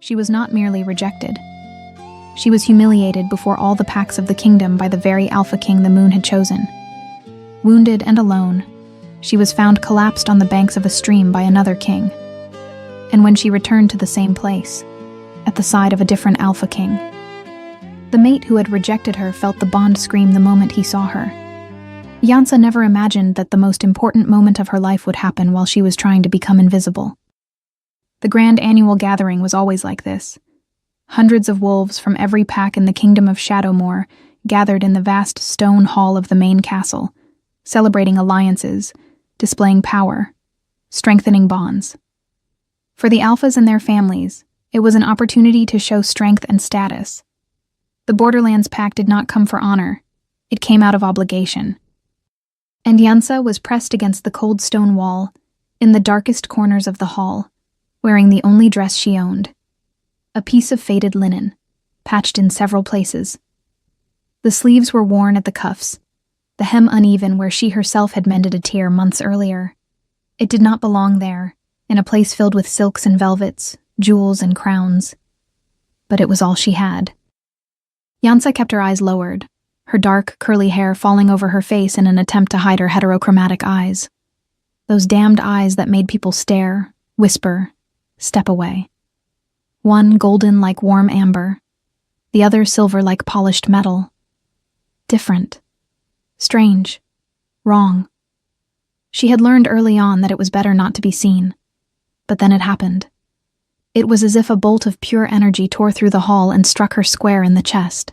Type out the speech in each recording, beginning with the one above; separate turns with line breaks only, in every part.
She was not merely rejected. She was humiliated before all the packs of the kingdom by the very Alpha King the moon had chosen. Wounded and alone, she was found collapsed on the banks of a stream by another king. And when she returned to the same place, at the side of a different Alpha King, the mate who had rejected her felt the bond scream the moment he saw her. Yansa never imagined that the most important moment of her life would happen while she was trying to become invisible. The grand annual gathering was always like this. Hundreds of wolves from every pack in the kingdom of Shadowmoor gathered in the vast stone hall of the main castle, celebrating alliances, displaying power, strengthening bonds. For the Alphas and their families, it was an opportunity to show strength and status. The Borderlands pack did not come for honor. It came out of obligation. And Yansa was pressed against the cold stone wall, in the darkest corners of the hall, wearing the only dress she owned, a piece of faded linen, patched in several places. The sleeves were worn at the cuffs, the hem uneven where she herself had mended a tear months earlier. It did not belong there, in a place filled with silks and velvets, jewels and crowns. But it was all she had. Yansa kept her eyes lowered, her dark, curly hair falling over her face in an attempt to hide her heterochromatic eyes. Those damned eyes that made people stare, whisper, step away. One golden like warm amber, the other silver like polished metal. Different. Strange. Wrong. She had learned early on that it was better not to be seen. But then it happened. It was as if a bolt of pure energy tore through the hall and struck her square in the chest.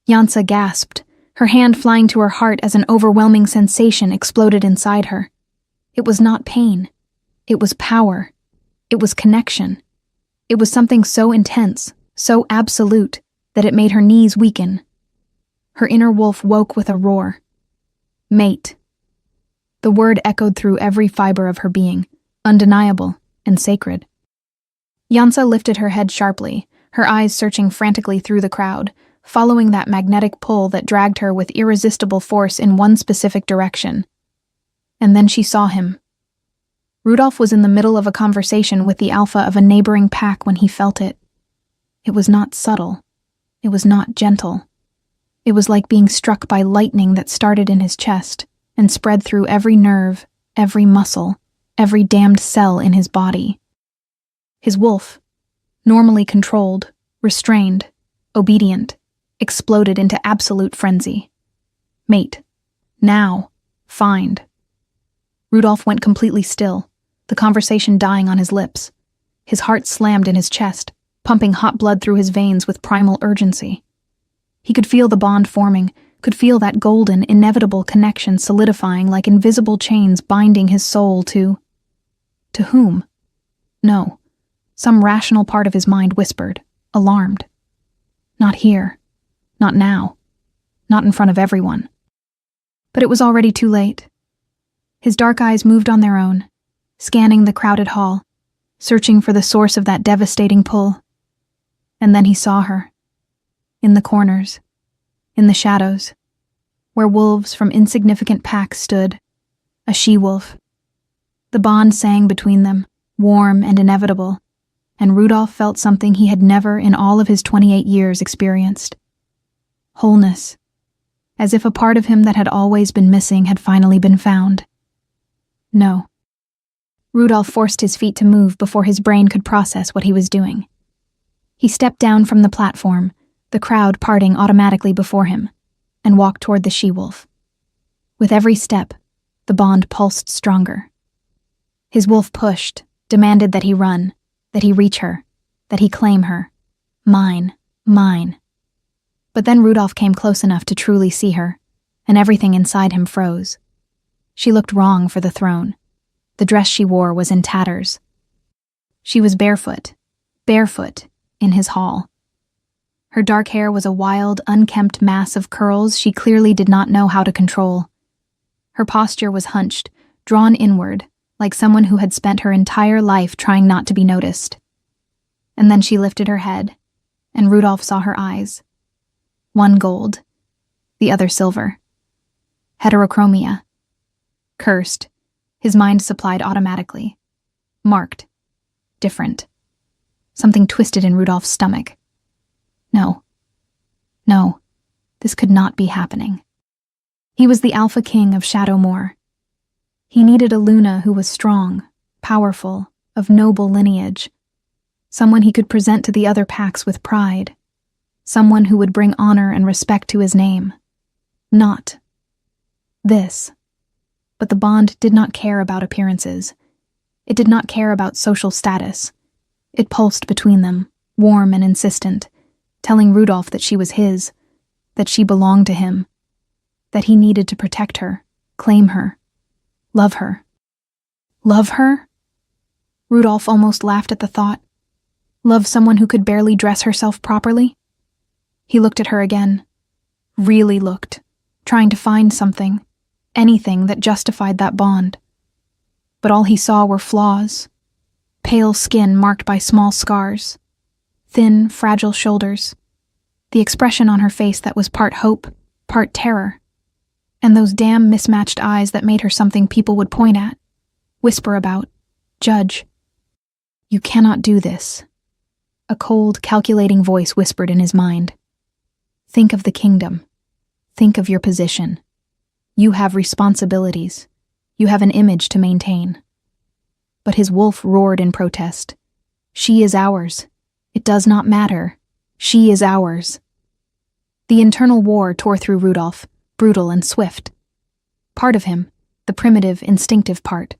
Yansa gasped, her hand flying to her heart as an overwhelming sensation exploded inside her. It was not pain. It was power. It was connection. It was something so intense, so absolute, that it made her knees weaken. Her inner wolf woke with a roar. Mate. The word echoed through every fiber of her being, undeniable and sacred. Yansa lifted her head sharply, her eyes searching frantically through the crowd, following that magnetic pull that dragged her with irresistible force in one specific direction. And then she saw him. Rudolph was in the middle of a conversation with the alpha of a neighboring pack when he felt it. It was not subtle. It was not gentle. It was like being struck by lightning that started in his chest and spread through every nerve, every muscle, every damned cell in his body. His wolf, normally controlled, restrained, obedient, exploded into absolute frenzy. Mate. Now. Find. Rudolph went completely still, the conversation dying on his lips. His heart slammed in his chest, pumping hot blood through his veins with primal urgency. He could feel the bond forming, could feel that golden, inevitable connection solidifying like invisible chains binding his soul to whom? No. Some rational part of his mind whispered, alarmed. Not here. Not now. Not in front of everyone. But it was already too late. His dark eyes moved on their own, scanning the crowded hall, searching for the source of that devastating pull. And then he saw her. In the corners. In the shadows. Where wolves from insignificant packs stood. A she-wolf. The bond sang between them, warm and inevitable, and Rudolph felt something he had never in all of his 28 years experienced. Wholeness. As if a part of him that had always been missing had finally been found. No. Rudolph forced his feet to move before his brain could process what he was doing. He stepped down from the platform, the crowd parting automatically before him, and walked toward the she-wolf. With every step, the bond pulsed stronger. His wolf pushed, demanded that he run, that he reach her, that he claim her. Mine, mine. But then Rudolph came close enough to truly see her, and everything inside him froze. She looked wrong for the throne. The dress she wore was in tatters. She was barefoot, in his hall. Her dark hair was a wild, unkempt mass of curls she clearly did not know how to control. Her posture was hunched, drawn inward, like someone who had spent her entire life trying not to be noticed. And then she lifted her head, and Rudolph saw her eyes. One gold, the other silver. Heterochromia. Cursed, his mind supplied automatically. Marked. Different. Something twisted in Rudolph's stomach. No. No. This could not be happening. He was the Alpha King of Shadowmoor. He needed a Luna who was strong, powerful, of noble lineage. Someone he could present to the other packs with pride. Someone who would bring honor and respect to his name. Not this. But the bond did not care about appearances. It did not care about social status. It pulsed between them, warm and insistent, telling Rudolph that she was his, that she belonged to him, that he needed to protect her, claim her, love her. Love her? Rudolph almost laughed at the thought. Love someone who could barely dress herself properly? He looked at her again. Really looked, trying to find something, anything that justified that bond. But all he saw were flaws. Pale skin marked by small scars. Thin, fragile shoulders. The expression on her face that was part hope, part terror. And those damn mismatched eyes that made her something people would point at, whisper about, judge. You cannot do this. A cold, calculating voice whispered in his mind. Think of the kingdom. Think of your position. You have responsibilities. You have an image to maintain. But his wolf roared in protest. She is ours. It does not matter. She is ours. The internal war tore through Rudolph, brutal and swift. Part of him, the primitive, instinctive part,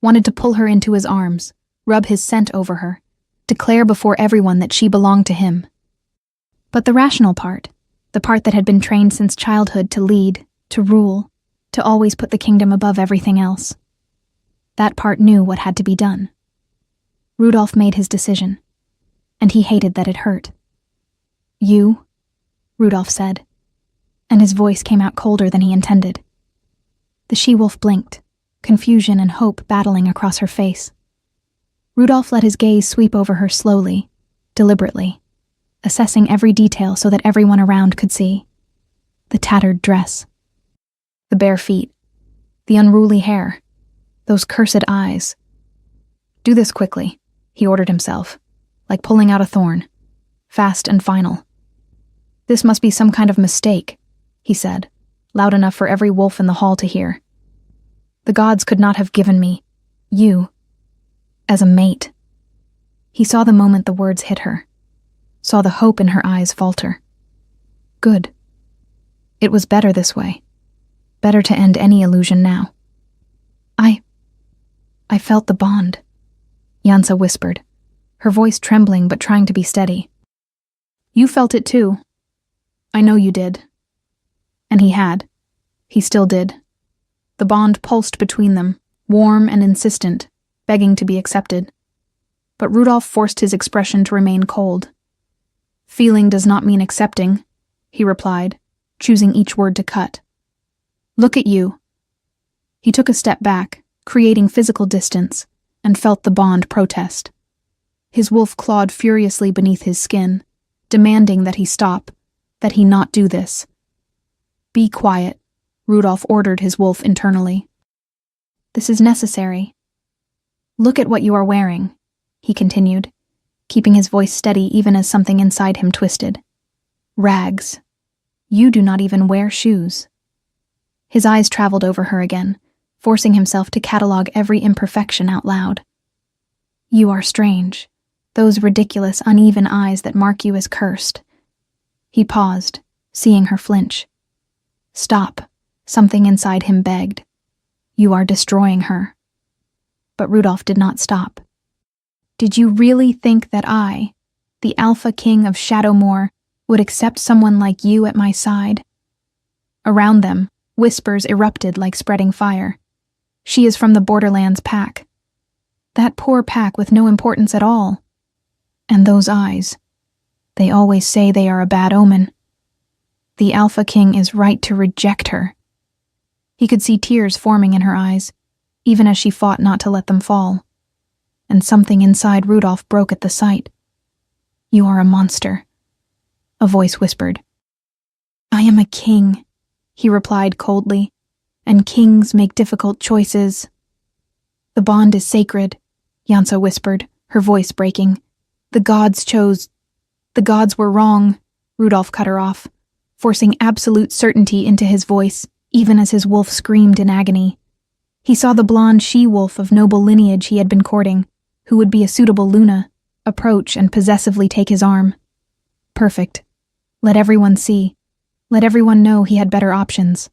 wanted to pull her into his arms, rub his scent over her, declare before everyone that she belonged to him. But the rational part, the part that had been trained since childhood to lead, to rule, to always put the kingdom above everything else, that part knew what had to be done. Rudolph made his decision, and he hated that it hurt. You, Rudolph said, and his voice came out colder than he intended. The she-wolf blinked, confusion and hope battling across her face. Rudolph let his gaze sweep over her slowly, deliberately, assessing every detail so that everyone around could see. The tattered dress, the bare feet, the unruly hair, those cursed eyes. Do this quickly, he ordered himself, like pulling out a thorn, fast and final. This must be some kind of mistake, he said, loud enough for every wolf in the hall to hear. The gods could not have given me, you, as a mate. He saw the moment the words hit her, saw the hope in her eyes falter. Good. It was better this way. Better to end any illusion now. I felt the bond, Yansa whispered, her voice trembling but trying to be steady. You felt it too. I know you did. And he had. He still did. The bond pulsed between them, warm and insistent, begging to be accepted. But Rudolph forced his expression to remain cold. Feeling does not mean accepting, he replied, choosing each word to cut. Look at you. He took a step back, creating physical distance, and felt the bond protest. His wolf clawed furiously beneath his skin, demanding that he stop, that he not do this. Be quiet, Rudolph ordered his wolf internally. This is necessary. Look at what you are wearing, he continued, keeping his voice steady even as something inside him twisted. Rags. You do not even wear shoes. His eyes traveled over her again, forcing himself to catalog every imperfection out loud. You are strange, those ridiculous, uneven eyes that mark you as cursed. He paused, seeing her flinch. Stop, something inside him begged. You are destroying her. But Rudolph did not stop. Did you really think that I, the Alpha King of Shadowmoor, would accept someone like you at my side? Around them, whispers erupted like spreading fire. She is from the Borderlands pack. That poor pack with no importance at all. And those eyes. They always say they are a bad omen. The Alpha King is right to reject her. He could see tears forming in her eyes, even as she fought not to let them fall. And something inside Rudolph broke at the sight. You are a monster, a voice whispered. I am a king, he replied coldly, and kings make difficult choices. The bond is sacred, Yansa whispered, her voice breaking. The gods chose. The gods were wrong, Rudolph cut her off, forcing absolute certainty into his voice, even as his wolf screamed in agony. He saw the blonde she-wolf of noble lineage he had been courting, who would be a suitable Luna, approach and possessively take his arm. Perfect. Let everyone see. Let everyone know he had better options.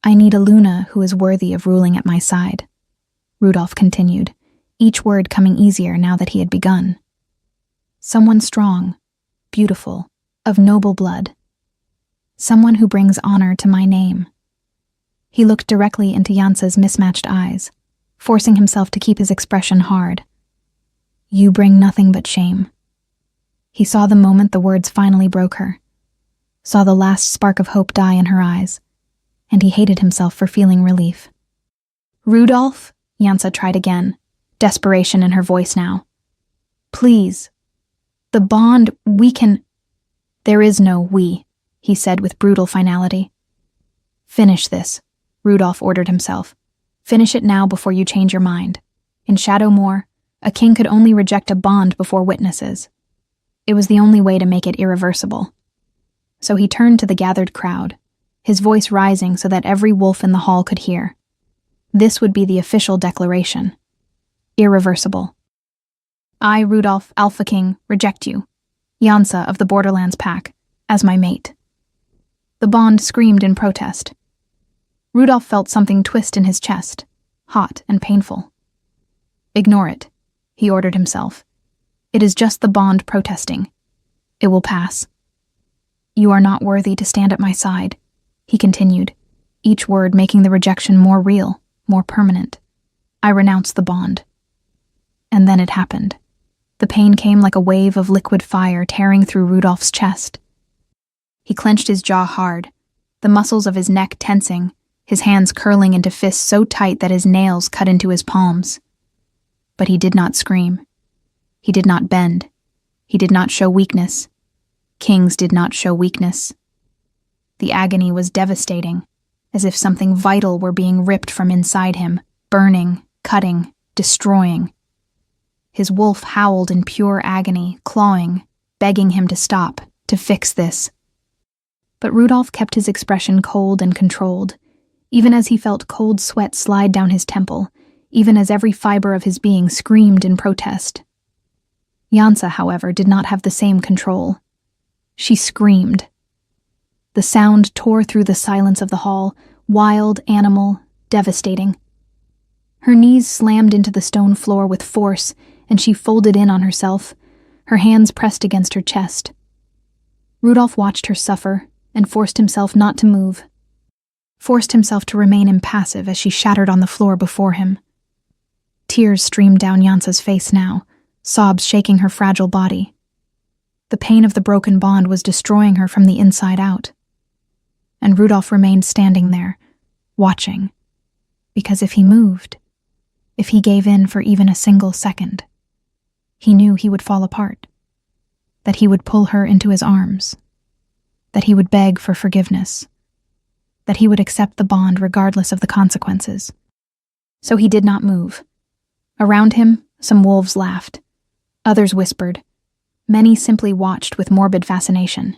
I need a Luna who is worthy of ruling at my side, Rudolph continued, each word coming easier now that he had begun. Someone strong, beautiful, of noble blood. Someone who brings honor to my name. He looked directly into Jansa's mismatched eyes, forcing himself to keep his expression hard. You bring nothing but shame. He saw the moment the words finally broke her, saw the last spark of hope die in her eyes, and he hated himself for feeling relief. Rudolph, Jansa tried again, desperation in her voice now. Please. The bond, we can... There is no we, he said with brutal finality. Finish this, Rudolph ordered himself. Finish it now before you change your mind. In Shadowmoor, a king could only reject a bond before witnesses. It was the only way to make it irreversible. So he turned to the gathered crowd, his voice rising so that every wolf in the hall could hear. This would be the official declaration. Irreversible. I, Rudolph, Alpha King, reject you, Jansa of the Borderlands Pack, as my mate. The bond screamed in protest. Rudolph felt something twist in his chest, hot and painful. Ignore it, he ordered himself. It is just the bond protesting. It will pass. You are not worthy to stand at my side, he continued, each word making the rejection more real, more permanent. I renounce the bond. And then it happened. The pain came like a wave of liquid fire tearing through Rudolph's chest. He clenched his jaw hard, the muscles of his neck tensing, his hands curling into fists so tight that his nails cut into his palms. But he did not scream. He did not bend. He did not show weakness. Kings did not show weakness. The agony was devastating, as if something vital were being ripped from inside him, burning, cutting, destroying. His wolf howled in pure agony, clawing, begging him to stop, to fix this. But Rudolph kept his expression cold and controlled, even as he felt cold sweat slide down his temple, even as every fiber of his being screamed in protest. Jansa, however, did not have the same control. She screamed. The sound tore through the silence of the hall, wild, animal, devastating. Her knees slammed into the stone floor with force, and she folded in on herself, her hands pressed against her chest. Rudolph watched her suffer and forced himself not to move, forced himself to remain impassive as she shattered on the floor before him. Tears streamed down Jansa's face now, sobs shaking her fragile body. The pain of the broken bond was destroying her from the inside out. And Rudolph remained standing there, watching, because if he moved, if he gave in for even a single second, he knew he would fall apart, that he would pull her into his arms, that he would beg for forgiveness, that he would accept the bond regardless of the consequences. So he did not move. Around him, some wolves laughed. Others whispered. Many simply watched with morbid fascination.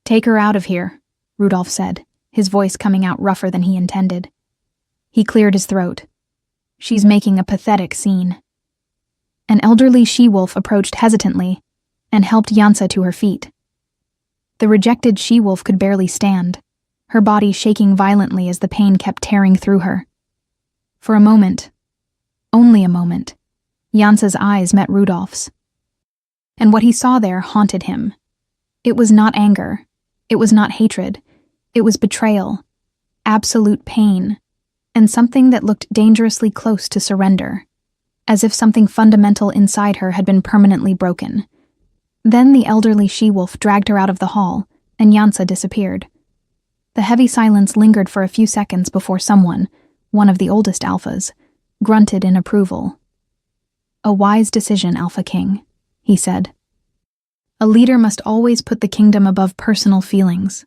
Take her out of here, Rudolph said, his voice coming out rougher than he intended. He cleared his throat. She's making a pathetic scene. An elderly she-wolf approached hesitantly and helped Jansa to her feet. The rejected she-wolf could barely stand, her body shaking violently as the pain kept tearing through her. For a moment, only a moment, Jansa's eyes met Rudolph's. And what he saw there haunted him. It was not anger. It was not hatred. It was betrayal, absolute pain, and something that looked dangerously close to surrender, as if something fundamental inside her had been permanently broken. Then the elderly she-wolf dragged her out of the hall, and Jansa disappeared. The heavy silence lingered for a few seconds before someone, one of the oldest alphas, grunted in approval. A wise decision, Alpha King, he said. A leader must always put the kingdom above personal feelings.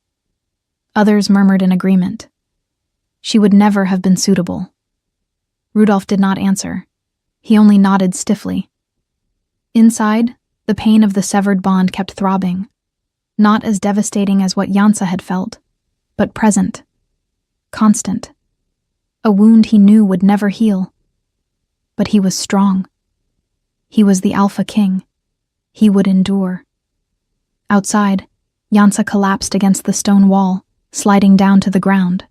Others murmured in agreement. She would never have been suitable. Rudolph did not answer. He only nodded stiffly. Inside, the pain of the severed bond kept throbbing, not as devastating as what Jansa had felt, but present, constant. A wound he knew would never heal. But he was strong. He was the Alpha King. He would endure. Outside, Jansa collapsed against the stone wall, sliding down to the ground.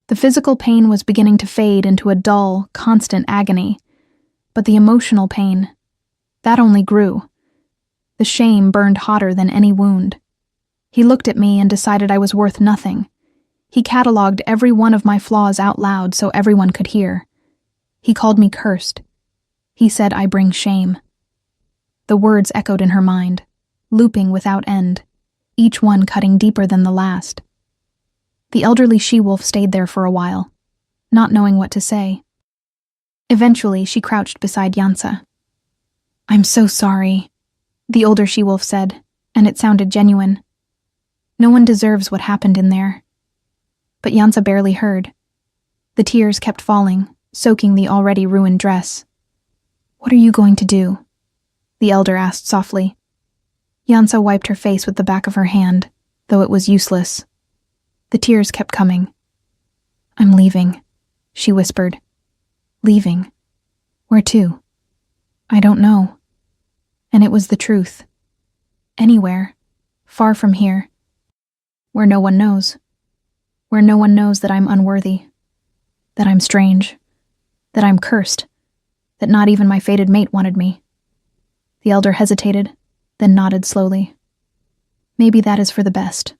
The physical pain was beginning to fade into a dull, constant agony, but the emotional pain, that only grew. The shame burned hotter than any wound. He looked at me and decided I was worth nothing. He catalogued every one of my flaws out loud so everyone could hear. He called me cursed. He said I bring shame. The words echoed in her mind, looping without end, each one cutting deeper than the last. The elderly she-wolf stayed there for a while, not knowing what to say. Eventually, she crouched beside Jansa. "I'm so sorry," the older she-wolf said, and it sounded genuine. "No one deserves what happened in there." But Jansa barely heard. The tears kept falling, soaking the already ruined dress. "What are you going to do?" the elder asked softly. Jansa wiped her face with the back of her hand, though it was useless. The tears kept coming. "I'm leaving," she whispered. "Leaving? Where to?" "I don't know." And it was the truth. Anywhere, far from here. Where no one knows. Where no one knows that I'm unworthy, that I'm strange, that I'm cursed, that not even my fated mate wanted me. The elder hesitated, then nodded slowly. "Maybe that is for the best.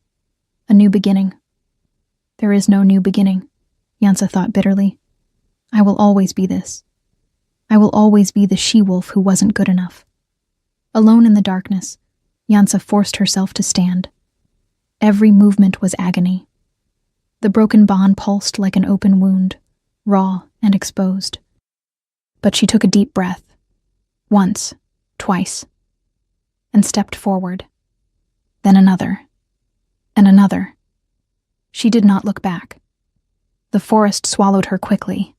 A new beginning." "There is no new beginning," Jansa thought bitterly. "I will always be this. I will always be the she-wolf who wasn't good enough." Alone in the darkness, Jansa forced herself to stand. Every movement was agony. The broken bond pulsed like an open wound, raw and exposed. But she took a deep breath, once, twice, and stepped forward. Then another, and another. She did not look back. The forest swallowed her quickly.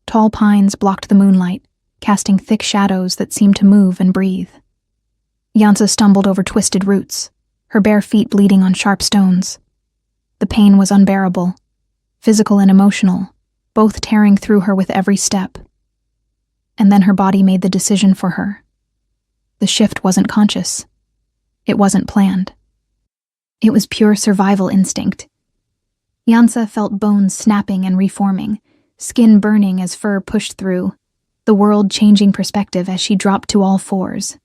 Tall pines blocked the moonlight, casting thick shadows that seemed to move and breathe. Jansa stumbled over twisted roots, her bare feet bleeding on sharp stones. The pain was unbearable, physical and emotional, both tearing through her with every step. And then her body made the decision for her. The shift wasn't conscious. It wasn't planned. It was pure survival instinct. Jansa felt bones snapping and reforming, skin burning as fur pushed through, the world changing perspective as she dropped to all fours.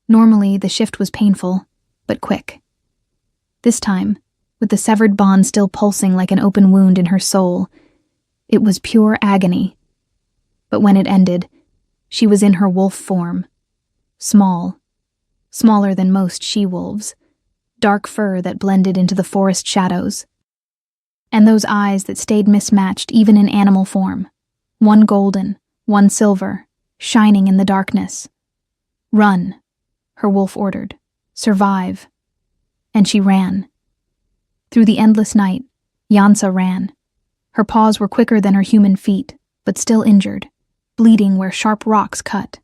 Normally, the shift was painful, but quick. This time, with the severed bond still pulsing like an open wound in her soul, it was pure agony. But when it ended, she was in her wolf form. Small, smaller than most she-wolves, dark fur that blended into the forest shadows. And those eyes that stayed mismatched even in animal form, one golden, one silver, shining in the darkness. "Run," her wolf ordered. "Survive." And she ran. Through the endless night, Jansa ran. Her paws were quicker than her human feet, but still injured, bleeding where sharp rocks cut.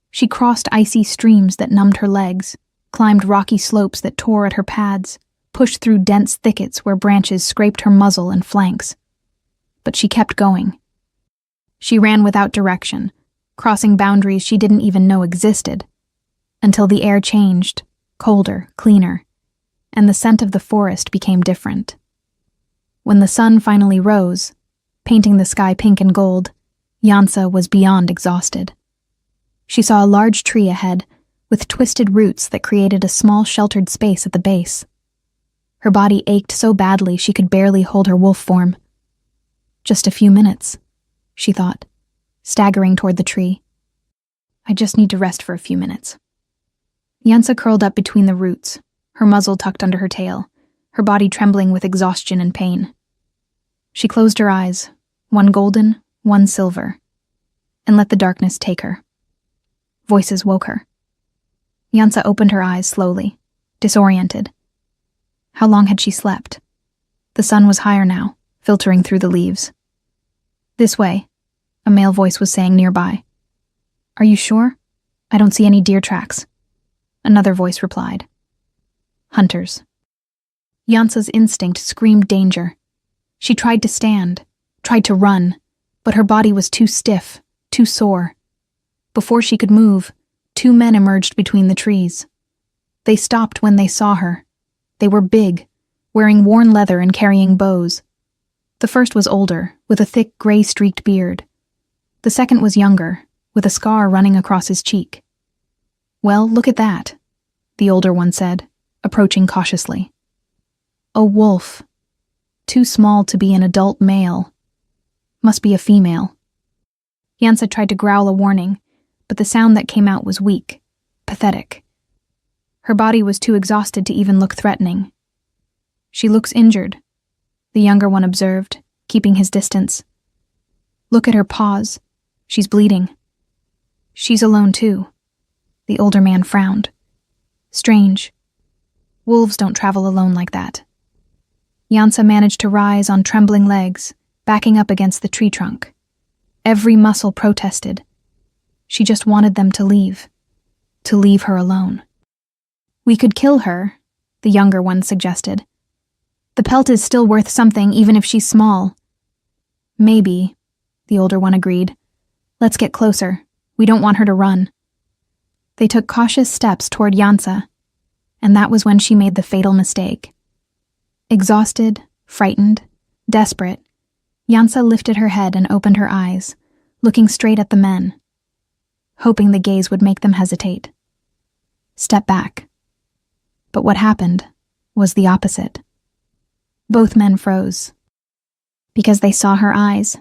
She crossed icy streams that numbed her legs, climbed rocky slopes that tore at her pads, pushed through dense thickets where branches scraped her muzzle and flanks. But she kept going. She ran without direction, crossing boundaries she didn't even know existed, until the air changed, colder, cleaner, and the scent of the forest became different. When the sun finally rose, painting the sky pink and gold, Jansa was beyond exhausted. She saw a large tree ahead, with twisted roots that created a small sheltered space at the base. Her body ached so badly she could barely hold her wolf form. Just a few minutes, she thought, staggering toward the tree. "I just need to rest for a few minutes." Jansa curled up between the roots, her muzzle tucked under her tail, her body trembling with exhaustion and pain. She closed her eyes, one golden, one silver, and let the darkness take her. Voices woke her. Jansa opened her eyes slowly, disoriented. How long had she slept? The sun was higher now, filtering through the leaves. "This way," a male voice was saying nearby. "Are you sure?" I don't see any deer tracks. Another voice replied. Hunters. Jansa's instinct screamed danger. She tried to stand, tried to run, but her body was too stiff, too sore. Before she could move, 2 men emerged between the trees. They stopped when they saw her. They were big, wearing worn leather and carrying bows. The first was older, with a thick gray-streaked beard. The second was younger, with a scar running across his cheek. Well, look at that, the older one said, approaching cautiously. A wolf. Too small to be an adult male. Must be a female. Jansa tried to growl a warning, but the sound that came out was weak, pathetic. Her body was too exhausted to even look threatening. She looks injured, the younger one observed, keeping his distance. Look at her paws. She's bleeding. She's alone too. The older man frowned. Strange. Wolves don't travel alone like that. Jansa managed to rise on trembling legs, backing up against the tree trunk. Every muscle protested. She just wanted them to leave her alone. We could kill her, the younger one suggested. The pelt is still worth something even if she's small. Maybe, the older one agreed. Let's get closer. We don't want her to run. They took cautious steps toward Jansa, and that was when she made the fatal mistake. Exhausted, frightened, desperate, Jansa lifted her head and opened her eyes, looking straight at the men, hoping the gaze would make them hesitate. Step back. But what happened was the opposite. Both men froze, because they saw her eyes,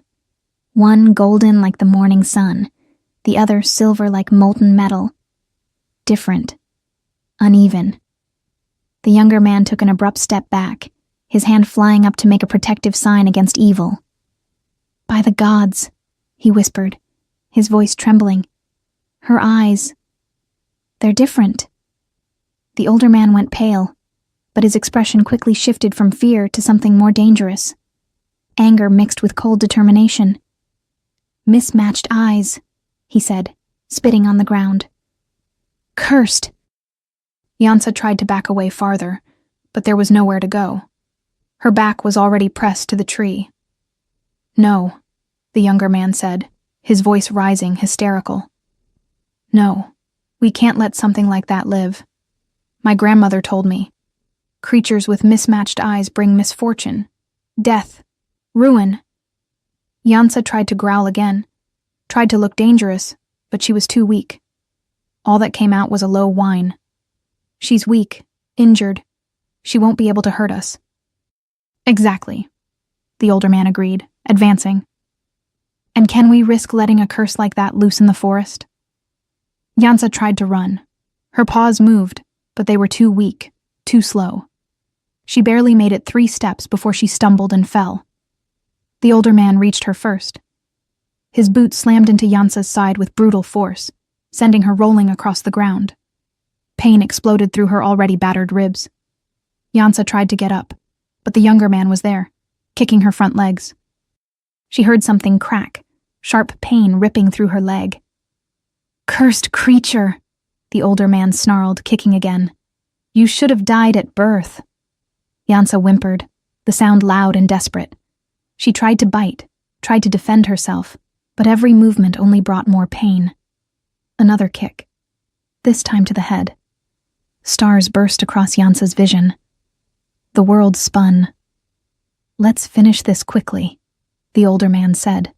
one golden like the morning sun, the other silver like molten metal. Different. Uneven. The younger man took an abrupt step back, his hand flying up to make a protective sign against evil. By the gods, he whispered, his voice trembling. Her eyes. They're different. The older man went pale, but his expression quickly shifted from fear to something more dangerous. Anger mixed with cold determination. Mismatched eyes, he said, spitting on the ground. Cursed. Jansa tried to back away farther, but there was nowhere to go. Her back was already pressed to the tree. No, the younger man said, his voice rising, hysterical. No, we can't let something like that live. My grandmother told me. Creatures with mismatched eyes bring misfortune, death, ruin. Jansa tried to growl again, tried to look dangerous, but she was too weak. All that came out was a low whine. She's weak, injured. She won't be able to hurt us. Exactly, the older man agreed, advancing. And can we risk letting a curse like that loose in the forest? Jansa tried to run. Her paws moved, but they were too weak, too slow. She barely made it 3 steps before she stumbled and fell. The older man reached her first. His boot slammed into Jansa's side with brutal force, sending her rolling across the ground. Pain exploded through her already battered ribs. Jansa tried to get up, but the younger man was there, kicking her front legs. She heard something crack, sharp pain ripping through her leg. Cursed creature, the older man snarled, kicking again. You should have died at birth. Jansa whimpered, the sound loud and desperate. She tried to bite, tried to defend herself, but every movement only brought more pain. Another kick, this time to the head. Stars burst across Jansa's vision. The world spun. Let's finish this quickly, the older man said,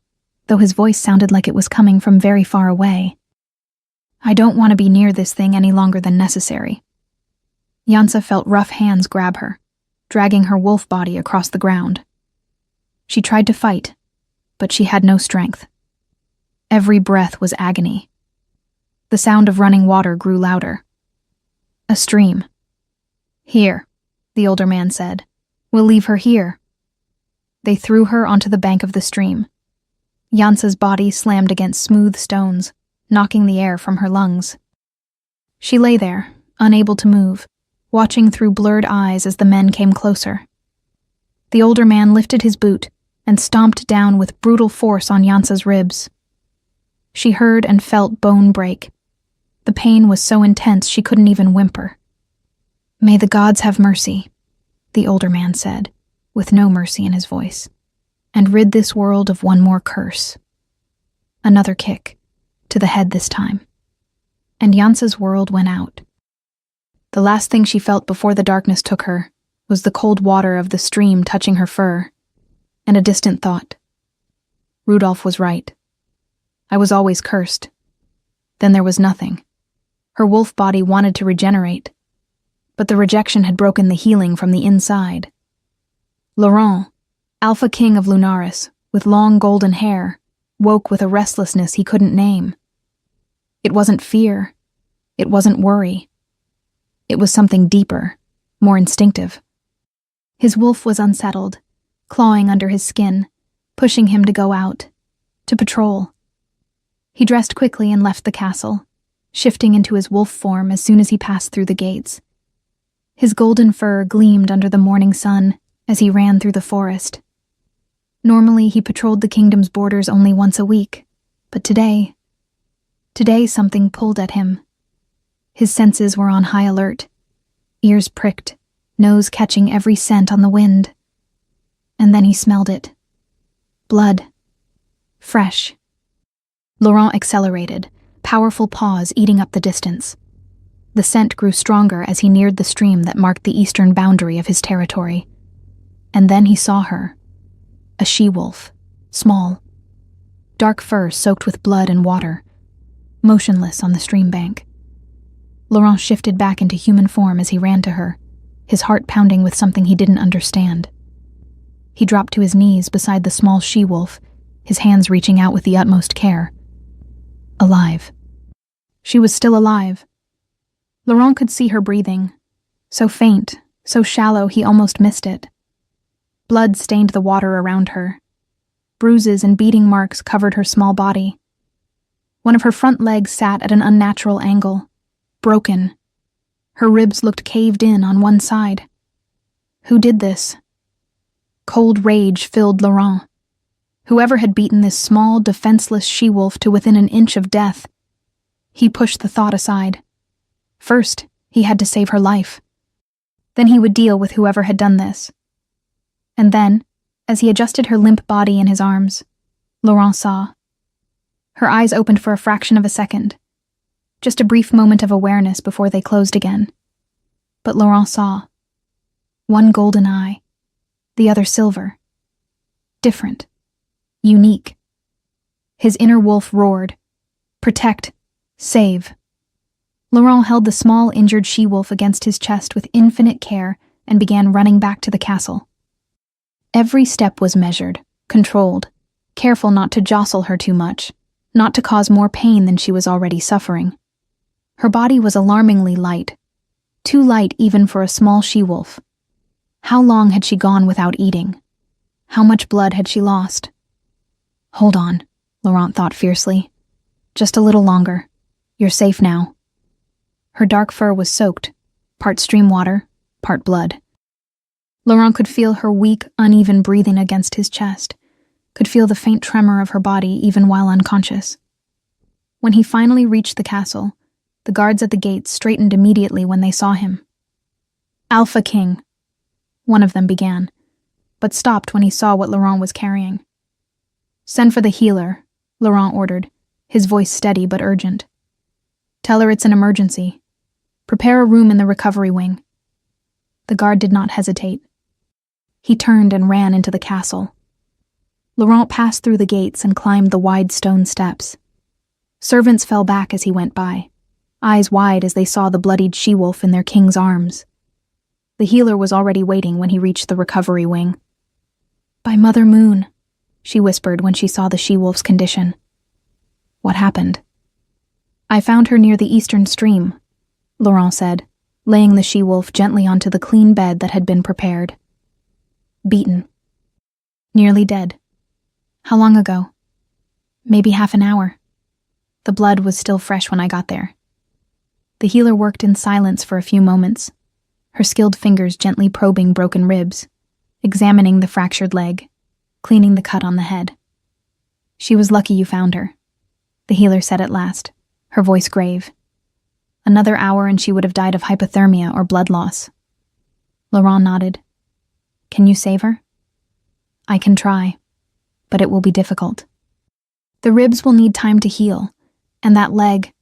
though his voice sounded like it was coming from very far away. I don't want to be near this thing any longer than necessary. Jansa felt rough hands grab her, dragging her wolf body across the ground. She tried to fight, but she had no strength. Every breath was agony. The sound of running water grew louder. A stream. Here, the older man said. We'll leave her here. They threw her onto the bank of the stream. Jansa's body slammed against smooth stones, knocking the air from her lungs. She lay there, unable to move, watching through blurred eyes as the men came closer. The older man lifted his boot and stomped down with brutal force on Jansa's ribs. She heard and felt bone break. The pain was so intense she couldn't even whimper. "May the gods have mercy," the older man said, with no mercy in his voice, "and rid this world of one more curse." Another kick, to the head this time, and Jansa's world went out. The last thing she felt before the darkness took her was the cold water of the stream touching her fur, and a distant thought. Rudolph was right. I was always cursed. Then there was nothing. Her wolf body wanted to regenerate, but the rejection had broken the healing from the inside. Laurent, Alpha King of Lunaris, with long golden hair, woke with a restlessness he couldn't name. It wasn't fear. It wasn't worry. It was something deeper, more instinctive. His wolf was unsettled, clawing under his skin, pushing him to go out, to patrol. He dressed quickly and left the castle, shifting into his wolf form as soon as he passed through the gates. His golden fur gleamed under the morning sun as he ran through the forest. Normally he patrolled the kingdom's borders only once a week, but today something pulled at him. His senses were on high alert, ears pricked, nose catching every scent on the wind. And then he smelled it. Blood. Fresh. Laurent accelerated, powerful paws eating up the distance. The scent grew stronger as he neared the stream that marked the eastern boundary of his territory. And then he saw her. A she-wolf, small. Dark fur soaked with blood and water, motionless on the stream bank. Laurent shifted back into human form as he ran to her, his heart pounding with something he didn't understand. He dropped to his knees beside the small she-wolf, his hands reaching out with the utmost care. Alive. She was still alive. Laurent could see her breathing, so faint, so shallow he almost missed it. Blood stained the water around her. Bruises and beating marks covered her small body. One of her front legs sat at an unnatural angle, broken. Her ribs looked caved in on one side. Who did this? Cold rage filled Laurent. Whoever had beaten this small, defenseless she-wolf to within an inch of death. He pushed the thought aside. First, he had to save her life. Then he would deal with whoever had done this. And then, as he adjusted her limp body in his arms, Laurent saw. Her eyes opened for a fraction of a second. Just a brief moment of awareness before they closed again. But Laurent saw. One golden eye, the other silver. Different. Unique. His inner wolf roared. Protect. Save. Laurent held the small, injured she-wolf against his chest with infinite care and began running back to the castle. Every step was measured, controlled, careful not to jostle her too much, not to cause more pain than she was already suffering. Her body was alarmingly light, too light even for a small she-wolf. How long had she gone without eating? How much blood had she lost? Hold on, Laurent thought fiercely. Just a little longer. You're safe now. Her dark fur was soaked, part stream water, part blood. Laurent could feel her weak, uneven breathing against his chest, could feel the faint tremor of her body even while unconscious. When he finally reached the castle, the guards at the gates straightened immediately when they saw him. Alpha King, one of them began, but stopped when he saw what Laurent was carrying. Send for the healer, Laurent ordered, his voice steady but urgent. Tell her it's an emergency. Prepare a room in the recovery wing. The guard did not hesitate. He turned and ran into the castle. Laurent passed through the gates and climbed the wide stone steps. Servants fell back as he went by, eyes wide as they saw the bloodied she-wolf in their king's arms. The healer was already waiting when he reached the recovery wing. By Mother Moon, she whispered when she saw the she-wolf's condition. What happened? I found her near the eastern stream, Laurent said, laying the she-wolf gently onto the clean bed that had been prepared. Beaten. Nearly dead. How long ago? Maybe half an hour. The blood was still fresh when I got there. The healer worked in silence for a few moments, her skilled fingers gently probing broken ribs, examining the fractured leg, cleaning the cut on the head. She was lucky you found her, the healer said at last, her voice grave. Another hour and she would have died of hypothermia or blood loss. Laurent nodded. Can you save her? I can try, but it will be difficult. The ribs will need time to heal, and that leg.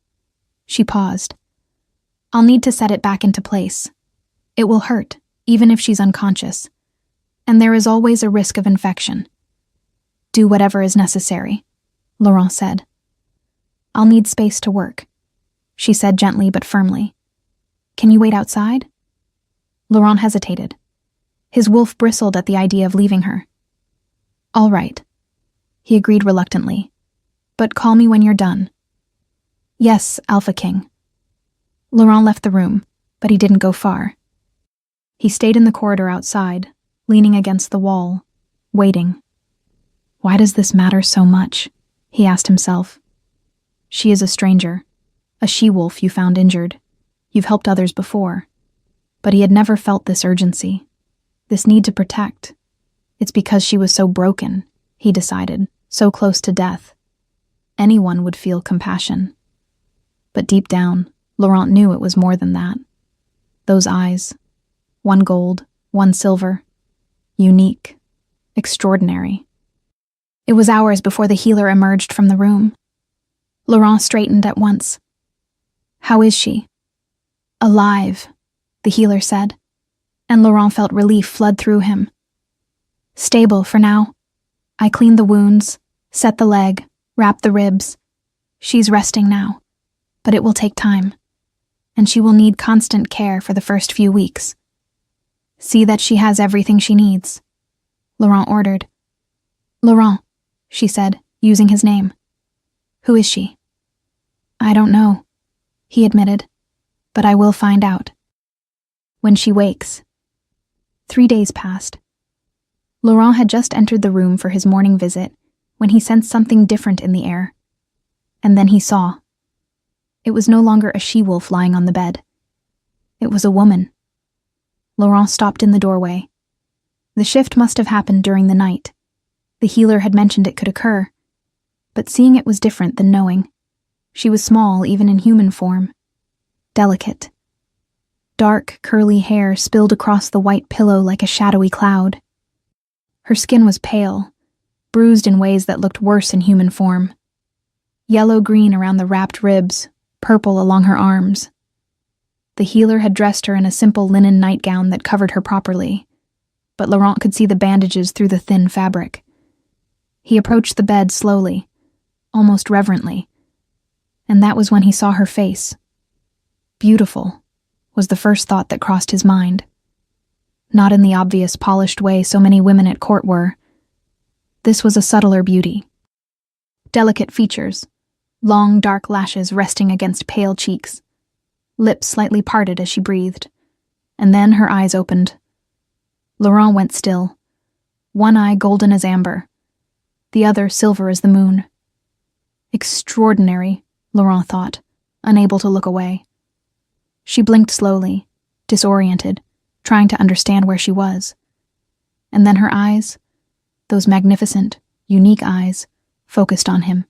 She paused. I'll need to set it back into place. It will hurt, even if she's unconscious. And there is always a risk of infection. Do whatever is necessary, Laurent said. I'll need space to work, she said gently but firmly. Can you wait outside? Laurent hesitated. His wolf bristled at the idea of leaving her. All right, he agreed reluctantly. But call me when you're done. Yes, Alpha King. Laurent left the room, but he didn't go far. He stayed in the corridor outside, leaning against the wall, waiting. Why does this matter so much? He asked himself. She is a stranger, a she-wolf you found injured. You've helped others before. But he had never felt this urgency, this need to protect. It's because she was so broken, he decided, so close to death. Anyone would feel compassion. But deep down, Laurent knew it was more than that. Those eyes, one gold, one silver, unique, extraordinary. It was hours before the healer emerged from the room. Laurent straightened at once. How is she? Alive, the healer said, and Laurent felt relief flood through him. Stable for now. I cleaned the wounds, set the leg, wrapped the ribs. She's resting now, but it will take time, and she will need constant care for the first few weeks. See that she has everything she needs, Laurent ordered. Laurent, she said, using his name. Who is she? I don't know, he admitted, but I will find out. When she wakes. 3 days passed. Laurent had just entered the room for his morning visit when he sensed something different in the air. And then he saw. It was no longer a she-wolf lying on the bed. It was a woman. Laurent stopped in the doorway. The shift must have happened during the night. The healer had mentioned it could occur. But seeing it was different than knowing. She was small even in human form. Delicate. Dark, curly hair spilled across the white pillow like a shadowy cloud. Her skin was pale, bruised in ways that looked worse in human form. Yellow-green around the wrapped ribs, purple along her arms. The healer had dressed her in a simple linen nightgown that covered her properly, but Laurent could see the bandages through the thin fabric. He approached the bed slowly, almost reverently, and that was when he saw her face. Beautiful, was the first thought that crossed his mind. Not in the obvious polished way so many women at court were. This was a subtler beauty. Delicate features, long dark lashes resting against pale cheeks, lips slightly parted as she breathed, and then her eyes opened. Laurent went still, one eye golden as amber, the other silver as the moon. Extraordinary, Laurent thought, unable to look away. She blinked slowly, disoriented, trying to understand where she was. And then her eyes, those magnificent, unique eyes, focused on him.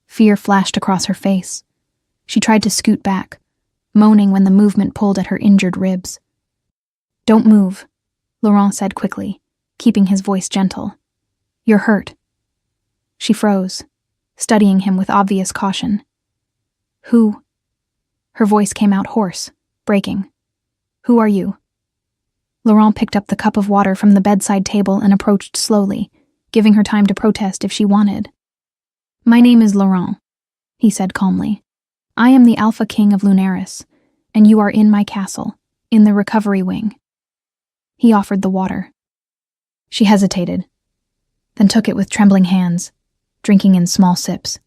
Fear flashed across her face. She tried to scoot back, moaning when the movement pulled at her injured ribs. Don't move, Laurent said quickly, keeping his voice gentle. You're hurt. She froze, studying him with obvious caution. Who? Her voice came out hoarse, breaking. Who are you? Laurent picked up the cup of water from the bedside table and approached slowly, giving her time to protest if she wanted. My name is Laurent, he said calmly. I am the Alpha King of Lunaris, and you are in my castle, in the recovery wing. He offered the water. She hesitated, then took it with trembling hands, drinking in small sips.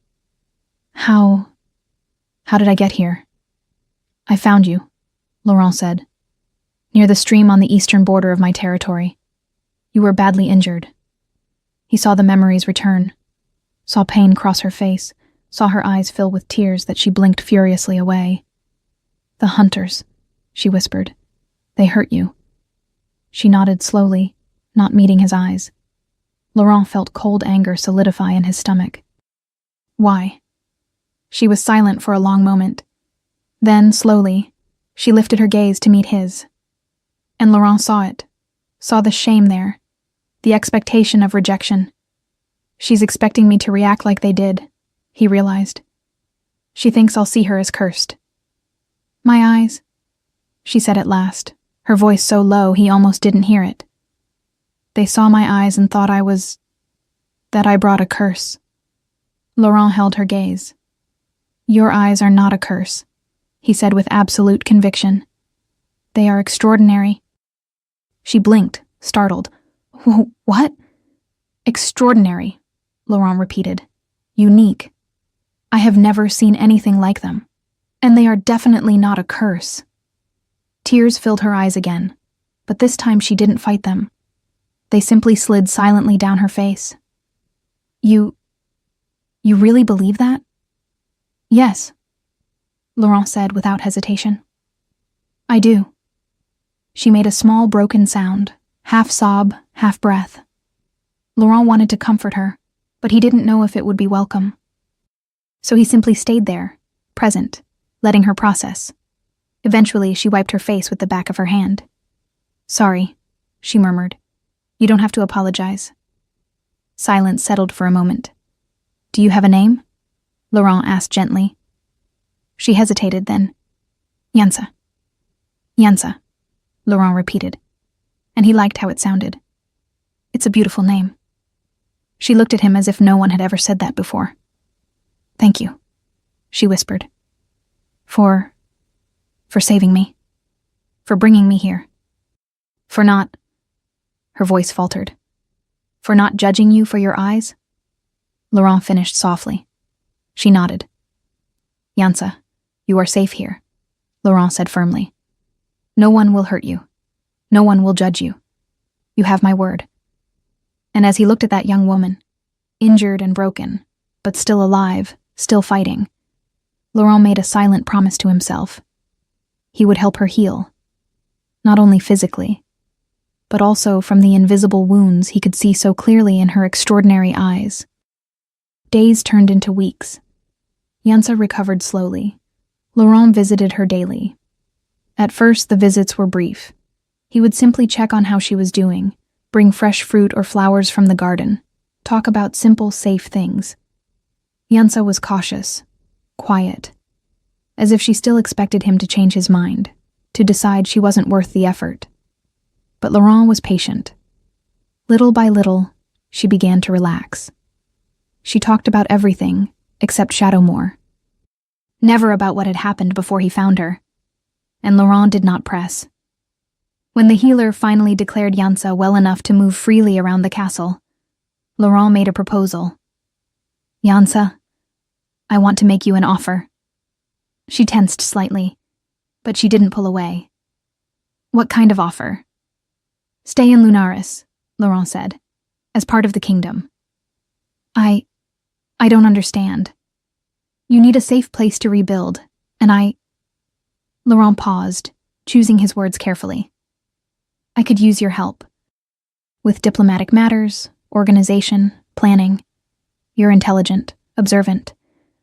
How did I get here? I found you, Laurent said, near the stream on the eastern border of my territory. You were badly injured. He saw the memories return, saw pain cross her face, saw her eyes fill with tears that she blinked furiously away. The hunters, she whispered. They hurt you. She nodded slowly, not meeting his eyes. Laurent felt cold anger solidify in his stomach. Why? She was silent for a long moment. Then, slowly, she lifted her gaze to meet his. And Laurent saw it, saw the shame there, the expectation of rejection. She's expecting me to react like they did, he realized. She thinks I'll see her as cursed. My eyes, she said at last, her voice so low he almost didn't hear it. They saw my eyes and thought that I brought a curse. Laurent held her gaze. Your eyes are not a curse, he said with absolute conviction. They are extraordinary. She blinked, startled. What? Extraordinary, Laurent repeated. Unique. I have never seen anything like them. And they are definitely not a curse. Tears filled her eyes again, but this time she didn't fight them. They simply slid silently down her face. You really believe that? Yes, Laurent said without hesitation. I do. She made a small broken sound, half sob, half breath. Laurent wanted to comfort her, but he didn't know if it would be welcome. So he simply stayed there, present, letting her process. Eventually, she wiped her face with the back of her hand. Sorry, she murmured. You don't have to apologize. Silence settled for a moment. Do you have a name? Laurent asked gently. She hesitated then. Yansa. Yansa, Laurent repeated, and he liked how it sounded. It's a beautiful name. She looked at him as if no one had ever said that before. Thank you, she whispered. For saving me. For bringing me here. For not... Her voice faltered. For not judging you for your eyes? Laurent finished softly. She nodded. Yansa, you are safe here, Laurent said firmly. No one will hurt you. No one will judge you. You have my word. And as he looked at that young woman, injured and broken, but still alive, still fighting, Laurent made a silent promise to himself. He would help her heal, not only physically, but also from the invisible wounds he could see so clearly in her extraordinary eyes. Days turned into weeks. Yansa recovered slowly. Laurent visited her daily. At first, the visits were brief. He would simply check on how she was doing, bring fresh fruit or flowers from the garden, talk about simple, safe things. Yansa was cautious, quiet, as if she still expected him to change his mind, to decide she wasn't worth the effort. But Laurent was patient. Little by little, she began to relax. She talked about everything except Shadowmoor. Never about what had happened before he found her. And Laurent did not press. When the healer finally declared Yansa well enough to move freely around the castle, Laurent made a proposal. Yansa, I want to make you an offer. She tensed slightly, but she didn't pull away. What kind of offer? Stay in Lunaris, Laurent said, as part of the kingdom. I don't understand. You need a safe place to rebuild, and Laurent paused, choosing his words carefully. I could use your help. With diplomatic matters, organization, planning. You're intelligent, observant.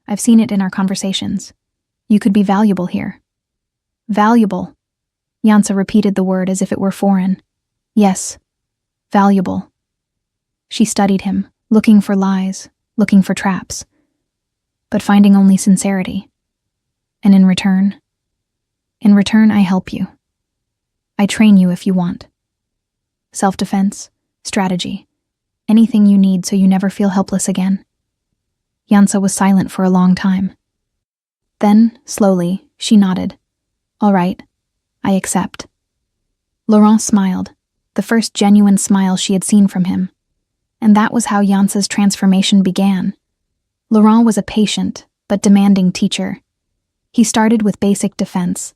I've seen it in our conversations. You could be valuable here. Valuable. Yansa repeated the word as if it were foreign. Yes, valuable. She studied him, looking for lies, looking for traps, but finding only sincerity. And in return, I help you. I train you if you want. Self-defense, strategy, anything you need so you never feel helpless again. Yansa was silent for a long time. Then, slowly, she nodded. All right, I accept. Laurent smiled, the first genuine smile she had seen from him. And that was how Yansa's transformation began. Laurent was a patient, but demanding teacher. He started with basic defense.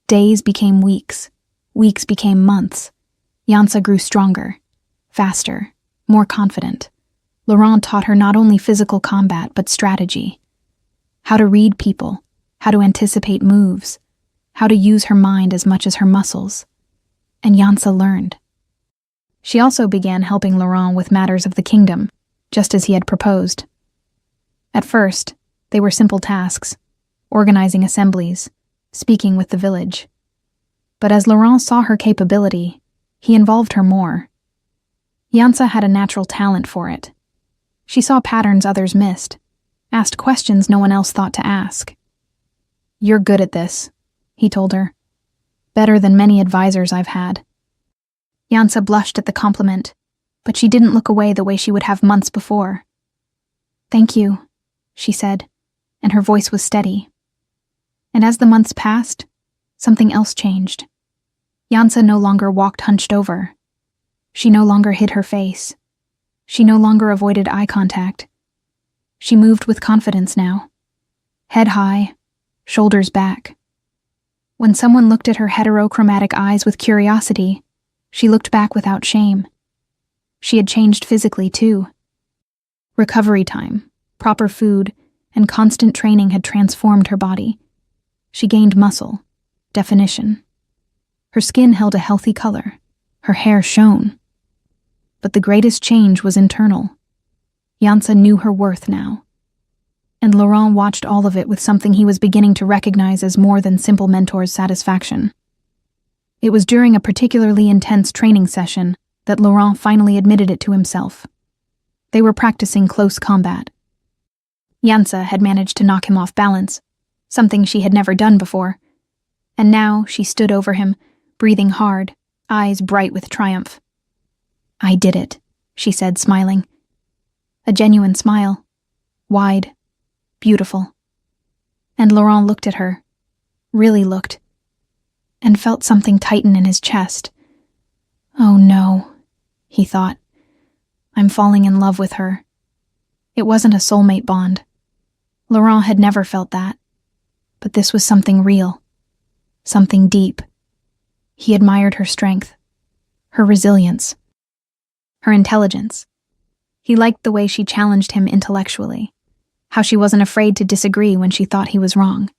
Days became weeks. Weeks became months. Yansa grew stronger, faster, more confident. Laurent taught her not only physical combat, but strategy. How to read people, how to anticipate moves, how to use her mind as much as her muscles. And Yansa learned. She also began helping Laurent with matters of the kingdom, just as he had proposed. At first, they were simple tasks, organizing assemblies, speaking with the village. But as Laurent saw her capability, he involved her more. Yansa had a natural talent for it. She saw patterns others missed, asked questions no one else thought to ask. "You're good at this," he told her. "Better than many advisors I've had." Yansa blushed at the compliment, but she didn't look away the way she would have months before. "Thank you," she said, and her voice was steady. And as the months passed, something else changed. Yansa no longer walked hunched over. She no longer hid her face. She no longer avoided eye contact. She moved with confidence now. Head high, shoulders back. When someone looked at her heterochromatic eyes with curiosity, she looked back without shame. She had changed physically, too. Recovery time, proper food, and constant training had transformed her body. She gained muscle, definition. Her skin held a healthy color. Her hair shone. But the greatest change was internal. Yansa knew her worth now. And Laurent watched all of it with something he was beginning to recognize as more than simple mentor's satisfaction. It was during a particularly intense training session that Laurent finally admitted it to himself. They were practicing close combat. Yansa had managed to knock him off balance, something she had never done before, and now she stood over him, breathing hard, eyes bright with triumph. "I did it," she said, smiling. A genuine smile, wide, beautiful. And Laurent looked at her, really looked, and felt something tighten in his chest. "Oh no," he thought. "I'm falling in love with her." It wasn't a soulmate bond. Laurent had never felt that. But this was something real, something deep. He admired her strength, her resilience, her intelligence. He liked the way she challenged him intellectually, how she wasn't afraid to disagree when she thought he was wrong.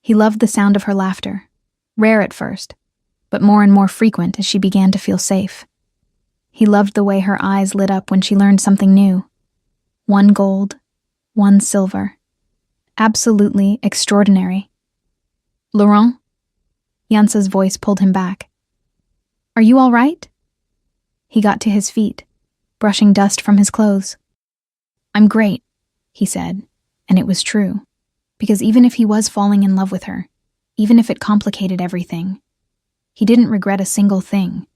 He loved the sound of her laughter, rare at first, but more and more frequent as she began to feel safe. He loved the way her eyes lit up when she learned something new. One gold, one silver. Absolutely extraordinary. "Laurent?" Yansa's voice pulled him back. "Are you all right?" He got to his feet, brushing dust from his clothes. "I'm great," he said, and it was true, because even if he was falling in love with her, even if it complicated everything, he didn't regret a single thing.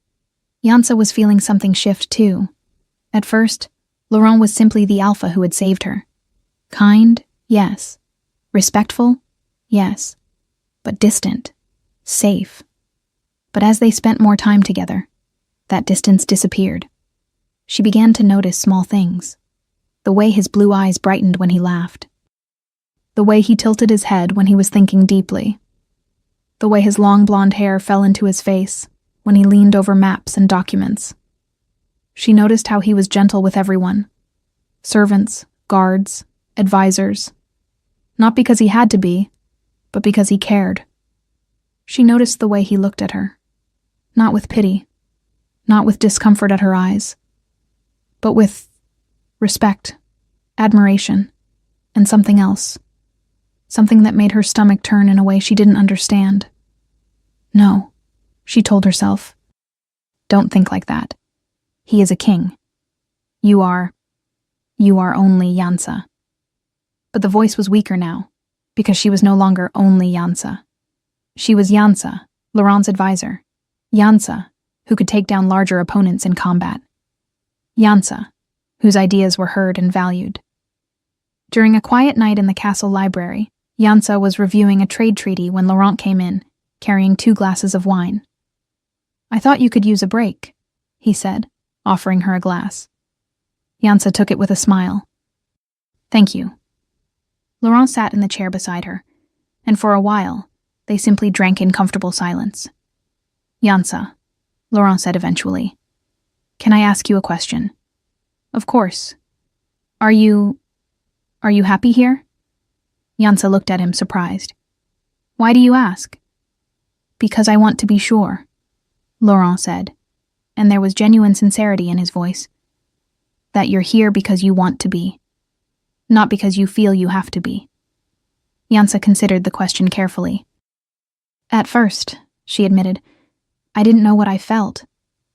Yansa was feeling something shift too. At first, Laurent was simply the alpha who had saved her. Kind, yes. Respectful, yes. But distant, safe. But as they spent more time together, that distance disappeared. She began to notice small things. The way his blue eyes brightened when he laughed. The way he tilted his head when he was thinking deeply. The way his long blonde hair fell into his face when he leaned over maps and documents. She noticed how he was gentle with everyone. Servants, guards, advisors. Not because he had to be, but because he cared. She noticed the way he looked at her. Not with pity, not with discomfort at her eyes, but with respect, admiration, and something else. Something that made her stomach turn in a way she didn't understand. "No," she told herself. "Don't think like that. He is a king. You are only Yansa." But the voice was weaker now, because she was no longer only Yansa. She was Yansa, Laurent's advisor. Yansa, who could take down larger opponents in combat. Yansa, whose ideas were heard and valued. During a quiet night in the castle library, Yansa was reviewing a trade treaty when Laurent came in, carrying 2 glasses of wine. "I thought you could use a break," he said, offering her a glass. Yansa took it with a smile. "Thank you." Laurent sat in the chair beside her, and for a while, they simply drank in comfortable silence. "Yansa," Laurent said eventually, "can I ask you a question?" "Of course. Are you happy here?" Yansa looked at him, surprised. "Why do you ask?" "Because I want to be sure," Laurent said, and there was genuine sincerity in his voice. "That you're here because you want to be, not because you feel you have to be." Yansa considered the question carefully. At first, she admitted, I didn't know what I felt.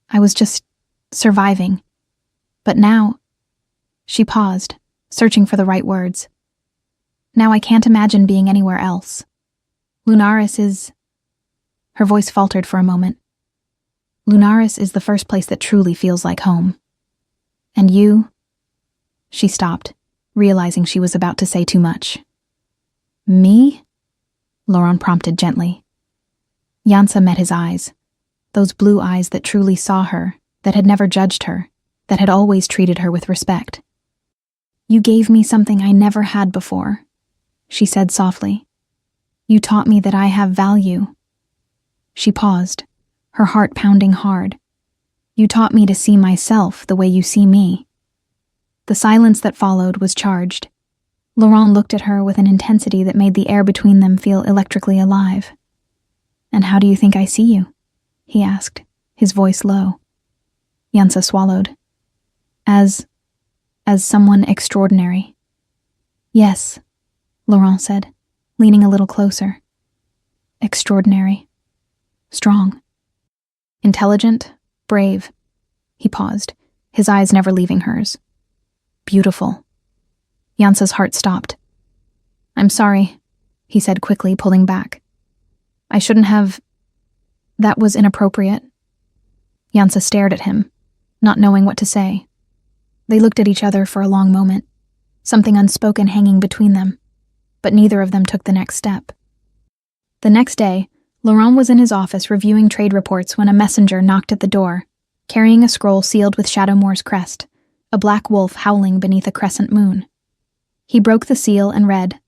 I was just surviving. But now, she paused, searching for the right words. Now I can't imagine being anywhere else. Lunaris is... Her voice faltered for a moment. Lunaris is the first place that truly feels like home. And you... She stopped, realizing she was about to say too much. Me? Laurent prompted gently. Jansa met his eyes, those blue eyes that truly saw her, that had never judged her, that had always treated her with respect. You gave me something I never had before, she said softly. You taught me that I have value. She paused, her heart pounding hard. You taught me to see myself the way you see me. The silence that followed was charged. Laurent looked at her with an intensity that made the air between them feel electrically alive. And how do you think I see you? He asked, his voice low. Jansa swallowed. As someone extraordinary. Yes, Laurent said, leaning a little closer. Extraordinary. Strong. Intelligent. Brave. He paused, his eyes never leaving hers. Beautiful. Jansa's heart stopped. I'm sorry, he said quickly, pulling back. I shouldn't have... That was inappropriate. Jansa stared at him, not knowing what to say. They looked at each other for a long moment, something unspoken hanging between them, but neither of them took the next step. The next day, Laurent was in his office reviewing trade reports when a messenger knocked at the door, carrying a scroll sealed with Shadowmoor's crest, a black wolf howling beneath a crescent moon. He broke the seal and read,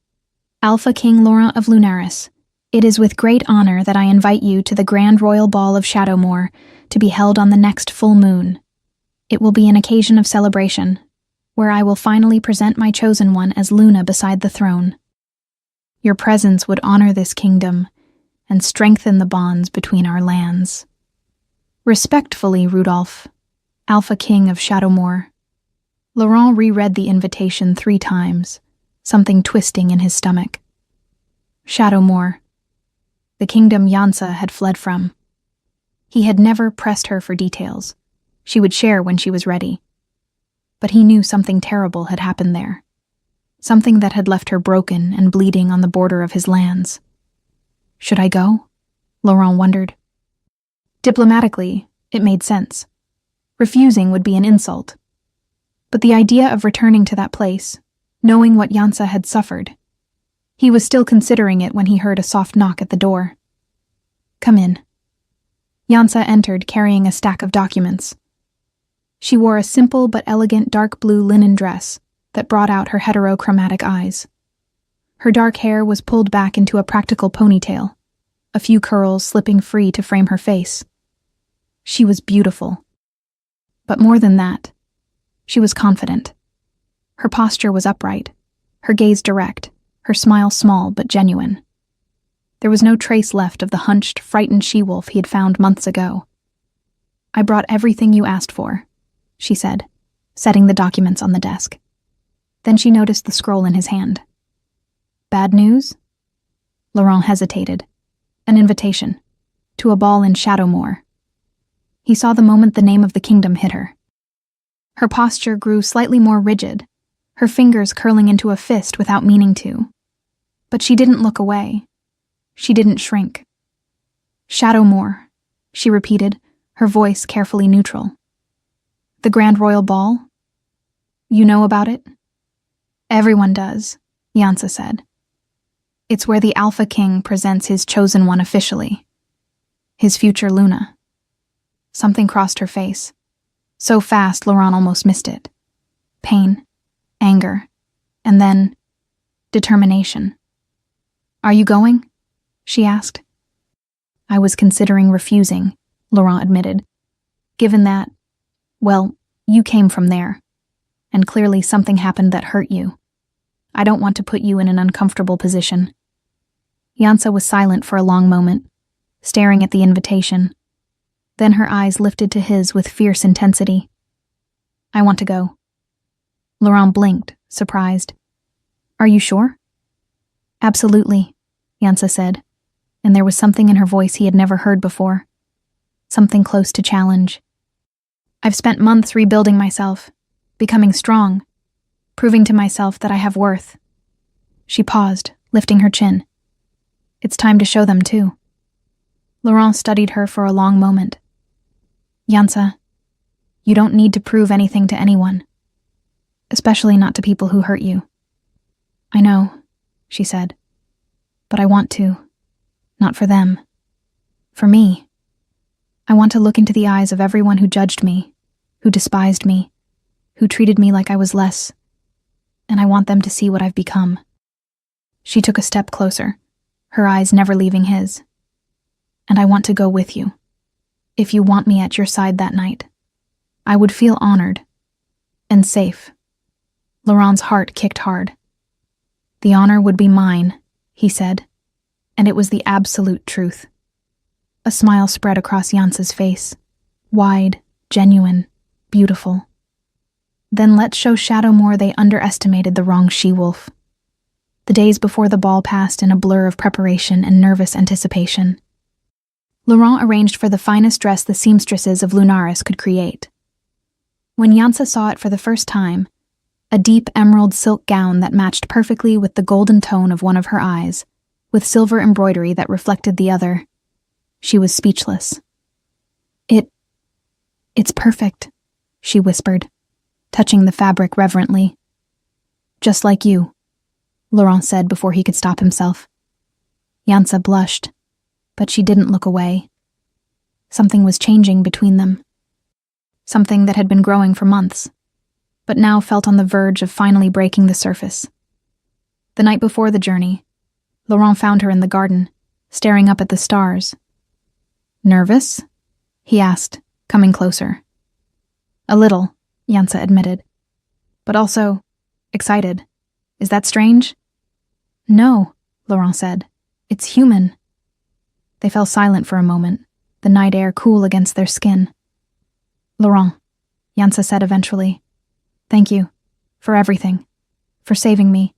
Alpha King Laurent of Lunaris, it is with great honor that I invite you to the Grand Royal Ball of Shadowmoor to be held on the next full moon. It will be an occasion of celebration, where I will finally present my chosen one as Luna beside the throne. Your presence would honor this kingdom and strengthen the bonds between our lands. Respectfully, Rudolph, Alpha King of Shadowmoor. Laurent reread the invitation 3 times, something twisting in his stomach. Shadowmoor, the kingdom Jansa had fled from. He had never pressed her for details. She would share when she was ready. But he knew something terrible had happened there. Something that had left her broken and bleeding on the border of his lands. Should I go? Laurent wondered. Diplomatically, it made sense. Refusing would be an insult. But the idea of returning to that place, knowing what Jansa had suffered, he was still considering it when he heard a soft knock at the door. Come in. Jansa entered carrying a stack of documents. She wore a simple but elegant dark blue linen dress that brought out her heterochromatic eyes. Her dark hair was pulled back into a practical ponytail, a few curls slipping free to frame her face. She was beautiful. But more than that, she was confident. Her posture was upright, her gaze direct, her smile small but genuine. There was no trace left of the hunched, frightened she-wolf he had found months ago. I brought everything you asked for, she said, setting the documents on the desk. Then she noticed the scroll in his hand. Bad news? Laurent hesitated. An invitation. To a ball in Shadowmoor. He saw the moment the name of the kingdom hit her. Her posture grew slightly more rigid, her fingers curling into a fist without meaning to. But she didn't look away. She didn't shrink. Shadowmoor, she repeated, her voice carefully neutral. The Grand Royal Ball? You know about it? Everyone does, Jansa said. It's where the Alpha King presents his chosen one officially. His future Luna. Something crossed her face. So fast, Laurent almost missed it. Pain, anger, and then determination. Are you going? She asked. I was considering refusing, Laurent admitted, given that, well, you came from there, and clearly something happened that hurt you. I don't want to put you in an uncomfortable position. Jansa was silent for a long moment, staring at the invitation. Then her eyes lifted to his with fierce intensity. I want to go. Laurent blinked, surprised. Are you sure? Absolutely, Jansa said, and there was something in her voice he had never heard before. Something close to challenge. I've spent months rebuilding myself, becoming strong, proving to myself that I have worth. She paused, lifting her chin. It's time to show them too. Laurent studied her for a long moment. Yansa, you don't need to prove anything to anyone, especially not to people who hurt you. I know, she said, but I want to. Not for them. For me. I want to look into the eyes of everyone who judged me, who despised me, who treated me like I was less, and I want them to see what I've become. She took a step closer, her eyes never leaving his. And I want to go with you. If you want me at your side that night, I would feel honored and safe. Laurent's heart kicked hard. The honor would be mine, he said, and it was the absolute truth. A smile spread across Yansa's face, wide, genuine, beautiful. Then let's show Shadowmoor they underestimated the wrong she-wolf. The days before the ball passed in a blur of preparation and nervous anticipation. Laurent arranged for the finest dress the seamstresses of Lunaris could create. When Yansa saw it for the first time, a deep emerald silk gown that matched perfectly with the golden tone of one of her eyes, with silver embroidery that reflected the other, she was speechless. It's perfect, she whispered, touching the fabric reverently. Just like you, Laurent said before he could stop himself. Yansa blushed, but she didn't look away. Something was changing between them. Something that had been growing for months, but now felt on the verge of finally breaking the surface. The night before the journey, Laurent found her in the garden, staring up at the stars. Nervous? He asked, coming closer. A little, Yansa admitted, but also excited. Is that strange? No, Laurent said. It's human. They fell silent for a moment, the night air cool against their skin. Laurent, Yansa said eventually, thank you for everything, for saving me,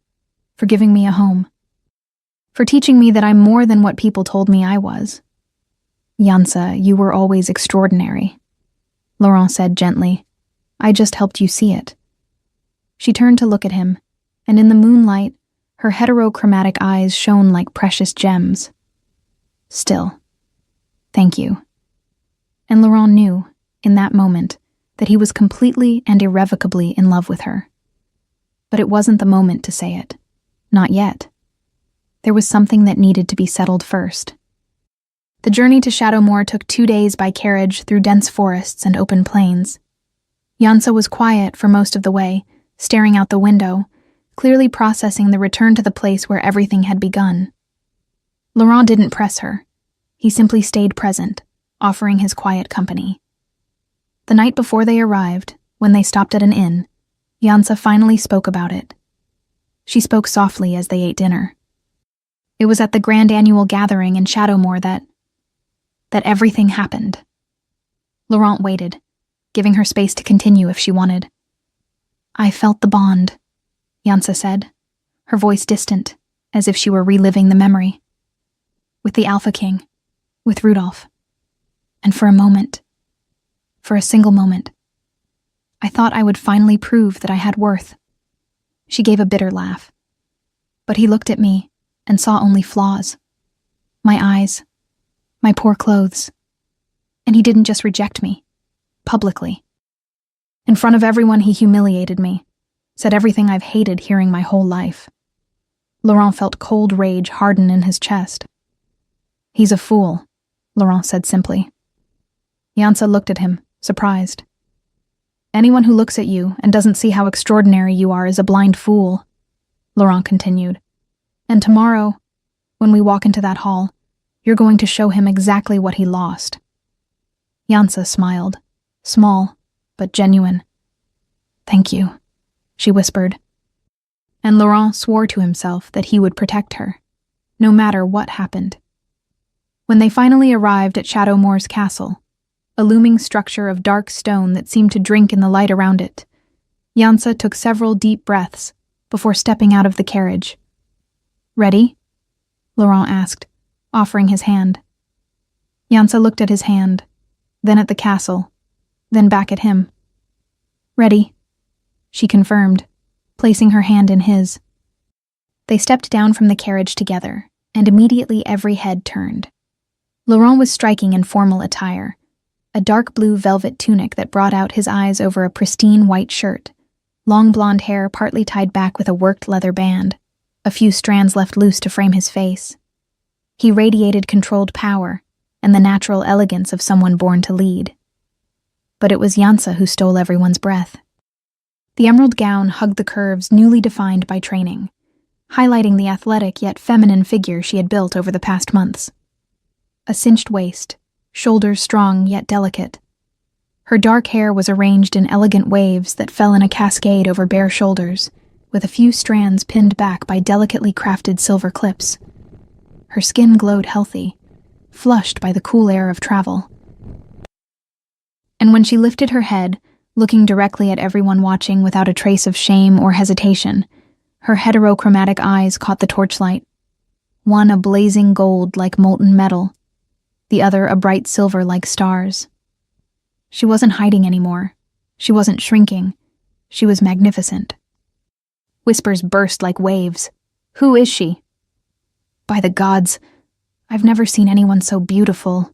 for giving me a home, for teaching me that I'm more than what people told me I was. Yansa, you were always extraordinary, Laurent said gently. I just helped you see it. She turned to look at him, and in the moonlight, her heterochromatic eyes shone like precious gems. Still, thank you. And Laurent knew, in that moment, that he was completely and irrevocably in love with her. But it wasn't the moment to say it. Not yet. There was something that needed to be settled first. The journey to Shadowmoor took 2 days by carriage through dense forests and open plains. Yansa was quiet for most of the way, staring out the window, clearly processing the return to the place where everything had begun. Laurent didn't press her. He simply stayed present, offering his quiet company. The night before they arrived, when they stopped at an inn, Yansa finally spoke about it. She spoke softly as they ate dinner. It was at the grand annual gathering in Shadowmoor that everything happened. Laurent waited, giving her space to continue if she wanted. I felt the bond, Yansa said, her voice distant, as if she were reliving the memory. With the Alpha King, with Rudolph. And for a single moment, I thought I would finally prove that I had worth. She gave a bitter laugh. But he looked at me and saw only flaws. My eyes, my poor clothes. And he didn't just reject me, publicly. In front of everyone, he humiliated me, said everything I've hated hearing my whole life. Laurent felt cold rage harden in his chest. He's a fool, Laurent said simply. Yansa looked at him, surprised. Anyone who looks at you and doesn't see how extraordinary you are is a blind fool, Laurent continued. And tomorrow, when we walk into that hall, you're going to show him exactly what he lost. Yansa smiled, small, but genuine. Thank you, she whispered. And Laurent swore to himself that he would protect her, no matter what happened. When they finally arrived at Shadowmoor's castle, a looming structure of dark stone that seemed to drink in the light around it, Yansa took several deep breaths before stepping out of the carriage. Ready? Laurent asked, offering his hand. Jansa looked at his hand, then at the castle, then back at him. "Ready," she confirmed, placing her hand in his. They stepped down from the carriage together, and immediately every head turned. Laurent was striking in formal attire, a dark blue velvet tunic that brought out his eyes over a pristine white shirt, long blonde hair partly tied back with a worked leather band, a few strands left loose to frame his face. He radiated controlled power and the natural elegance of someone born to lead. But it was Jansa who stole everyone's breath. The emerald gown hugged the curves newly defined by training, highlighting the athletic yet feminine figure she had built over the past months. A cinched waist, shoulders strong yet delicate. Her dark hair was arranged in elegant waves that fell in a cascade over bare shoulders, with a few strands pinned back by delicately crafted silver clips. Her skin glowed healthy, flushed by the cool air of travel. And when she lifted her head, looking directly at everyone watching without a trace of shame or hesitation, her heterochromatic eyes caught the torchlight, one a blazing gold like molten metal, the other a bright silver like stars. She wasn't hiding anymore. She wasn't shrinking. She was magnificent. Whispers burst like waves. "Who is she?" "By the gods, I've never seen anyone so beautiful.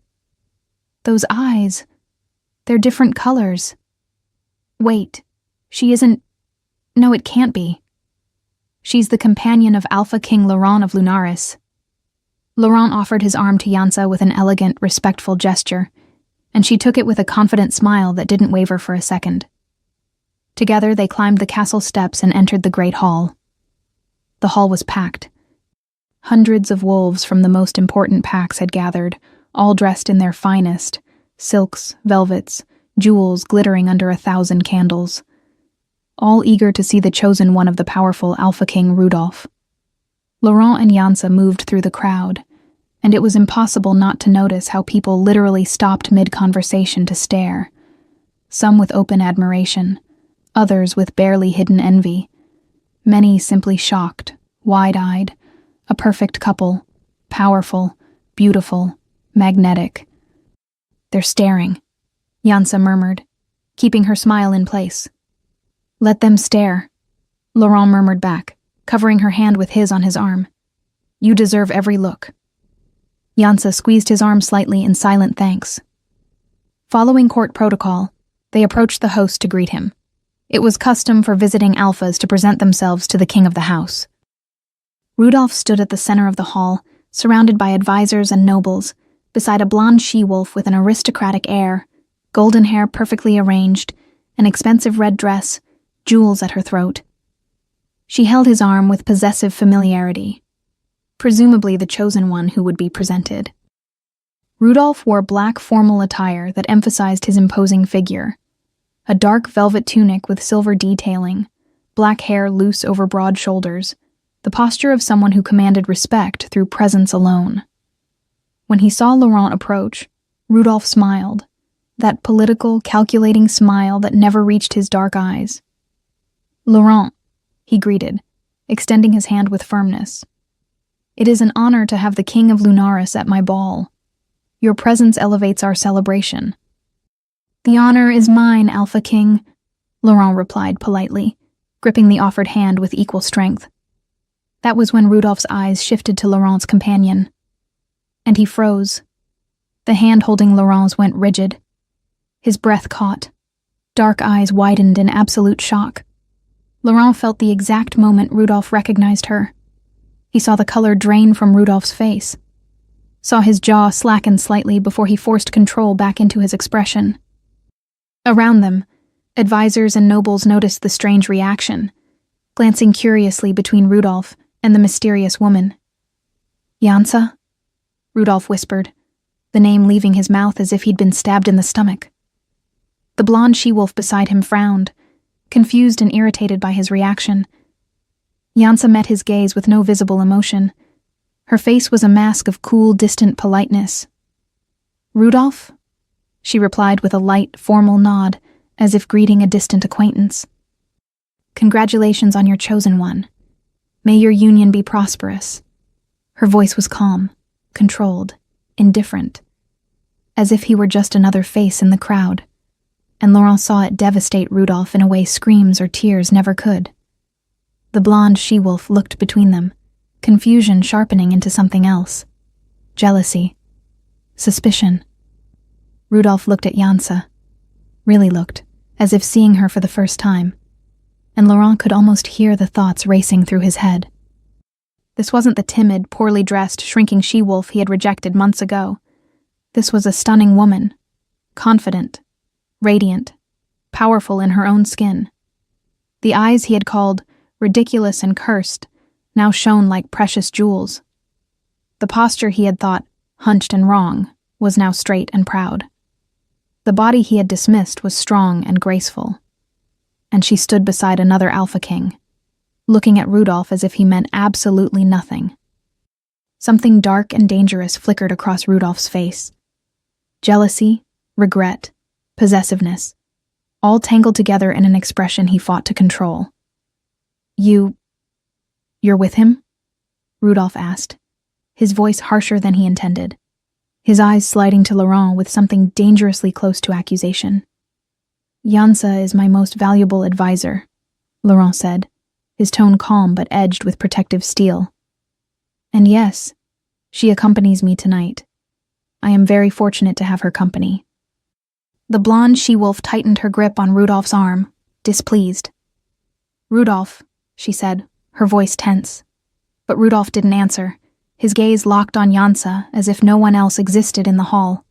Those eyes, they're different colors. Wait, she isn't... No, it can't be. She's the companion of Alpha King Laurent of Lunaris." Laurent offered his arm to Jansa with an elegant, respectful gesture, and she took it with a confident smile that didn't waver for a second. Together they climbed the castle steps and entered the great hall. The hall was packed. Hundreds of wolves from the most important packs had gathered, all dressed in their finest, silks, velvets, jewels glittering under 1,000 candles, all eager to see the chosen one of the powerful Alpha King Rudolph. Laurent and Jansa moved through the crowd, and it was impossible not to notice how people literally stopped mid-conversation to stare, some with open admiration, others with barely hidden envy, many simply shocked, wide-eyed, a perfect couple, powerful, beautiful, magnetic. "They're staring," Jansa murmured, keeping her smile in place. "Let them stare," Laurent murmured back, covering her hand with his on his arm. "You deserve every look." Jansa squeezed his arm slightly in silent thanks. Following court protocol, they approached the host to greet him. It was custom for visiting alphas to present themselves to the king of the house. Rudolph stood at the center of the hall, surrounded by advisors and nobles, beside a blonde she-wolf with an aristocratic air, golden hair perfectly arranged, an expensive red dress, jewels at her throat. She held his arm with possessive familiarity, presumably the chosen one who would be presented. Rudolph wore black formal attire that emphasized his imposing figure, a dark velvet tunic with silver detailing, black hair loose over broad shoulders, the posture of someone who commanded respect through presence alone. When he saw Laurent approach, Rudolph smiled, that political, calculating smile that never reached his dark eyes. "Laurent," he greeted, extending his hand with firmness. "It is an honor to have the King of Lunaris at my ball. Your presence elevates our celebration." "The honor is mine, Alpha King," Laurent replied politely, gripping the offered hand with equal strength. That was when Rudolph's eyes shifted to Laurent's companion. And he froze. The hand holding Laurent's went rigid. His breath caught. Dark eyes widened in absolute shock. Laurent felt the exact moment Rudolph recognized her. He saw the color drain from Rudolph's face. Saw his jaw slacken slightly before he forced control back into his expression. Around them, advisors and nobles noticed the strange reaction, glancing curiously between Rudolph and the mysterious woman. "Jansa?" Rudolph whispered, the name leaving his mouth as if he'd been stabbed in the stomach. The blonde she-wolf beside him frowned, confused and irritated by his reaction. Jansa met his gaze with no visible emotion. Her face was a mask of cool, distant politeness. "Rudolph?" she replied with a light, formal nod, as if greeting a distant acquaintance. "Congratulations on your chosen one. May your union be prosperous." Her voice was calm, controlled, indifferent, as if he were just another face in the crowd, and Laurent saw it devastate Rudolph in a way screams or tears never could. The blonde she-wolf looked between them, confusion sharpening into something else. Jealousy. Suspicion. Rudolph looked at Jansa. Really looked, as if seeing her for the first time, and Laurent could almost hear the thoughts racing through his head. This wasn't the timid, poorly dressed, shrinking she-wolf he had rejected months ago. This was a stunning woman, confident, radiant, powerful in her own skin. The eyes he had called ridiculous and cursed now shone like precious jewels. The posture he had thought hunched and wrong was now straight and proud. The body he had dismissed was strong and graceful. And she stood beside another Alpha King, looking at Rudolph as if he meant absolutely nothing. Something dark and dangerous flickered across Rudolph's face. Jealousy, regret, possessiveness, all tangled together in an expression he fought to control. You're with him? Rudolph asked, his voice harsher than he intended, his eyes sliding to Laurent with something dangerously close to accusation. Jansa is my most valuable advisor, Laurent said, his tone calm but edged with protective steel. And yes, she accompanies me tonight. I am very fortunate to have her company. The blonde she-wolf tightened her grip on Rudolph's arm, displeased. Rudolph, she said, her voice tense. But Rudolph didn't answer, his gaze locked on Jansa as if no one else existed in the hall.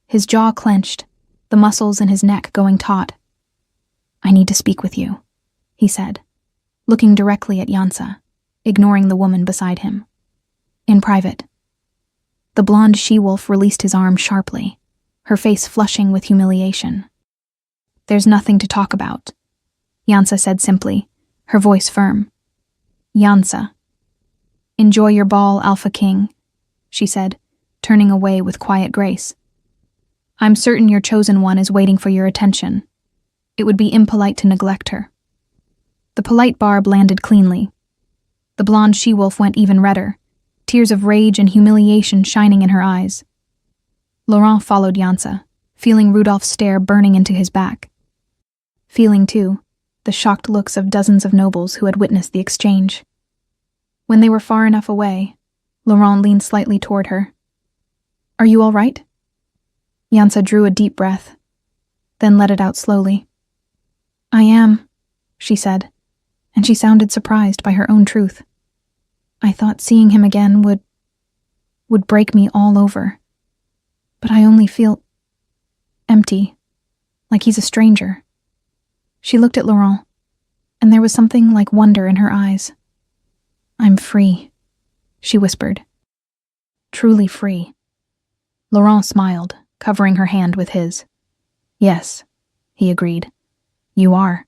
His jaw clenched, the muscles in his neck going taut. I need to speak with you, he said, looking directly at Jansa, ignoring the woman beside him. In private. The blonde she-wolf released his arm sharply, her face flushing with humiliation. There's nothing to talk about, Jansa said simply, her voice firm. Jansa. Enjoy your ball, Alpha King, she said, turning away with quiet grace. I'm certain your chosen one is waiting for your attention. It would be impolite to neglect her. The polite barb landed cleanly. The blonde she-wolf went even redder, tears of rage and humiliation shining in her eyes. Laurent followed Jansa, feeling Rudolph's stare burning into his back. Feeling, too, the shocked looks of dozens of nobles who had witnessed the exchange. When they were far enough away, Laurent leaned slightly toward her. Are you all right? Jansa drew a deep breath, then let it out slowly. I am, she said, and she sounded surprised by her own truth. I thought seeing him again would break me all over. But I only feel empty, like he's a stranger. She looked at Laurent, and there was something like wonder in her eyes. I'm free, she whispered. Truly free. Laurent smiled, covering her hand with his. Yes, he agreed. You are.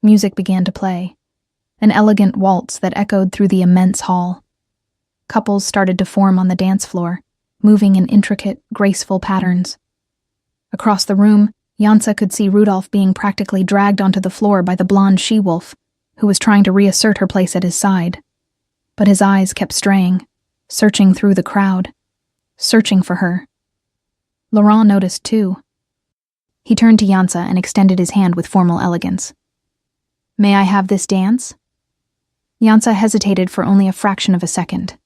Music began to play, an elegant waltz that echoed through the immense hall. Couples started to form on the dance floor, moving in intricate, graceful patterns. Across the room, Jansa could see Rudolph being practically dragged onto the floor by the blonde she-wolf, who was trying to reassert her place at his side. But his eyes kept straying, searching through the crowd, searching for her. Laurent noticed too. He turned to Jansa and extended his hand with formal elegance. May I have this dance? Jansa hesitated for only a fraction of a second,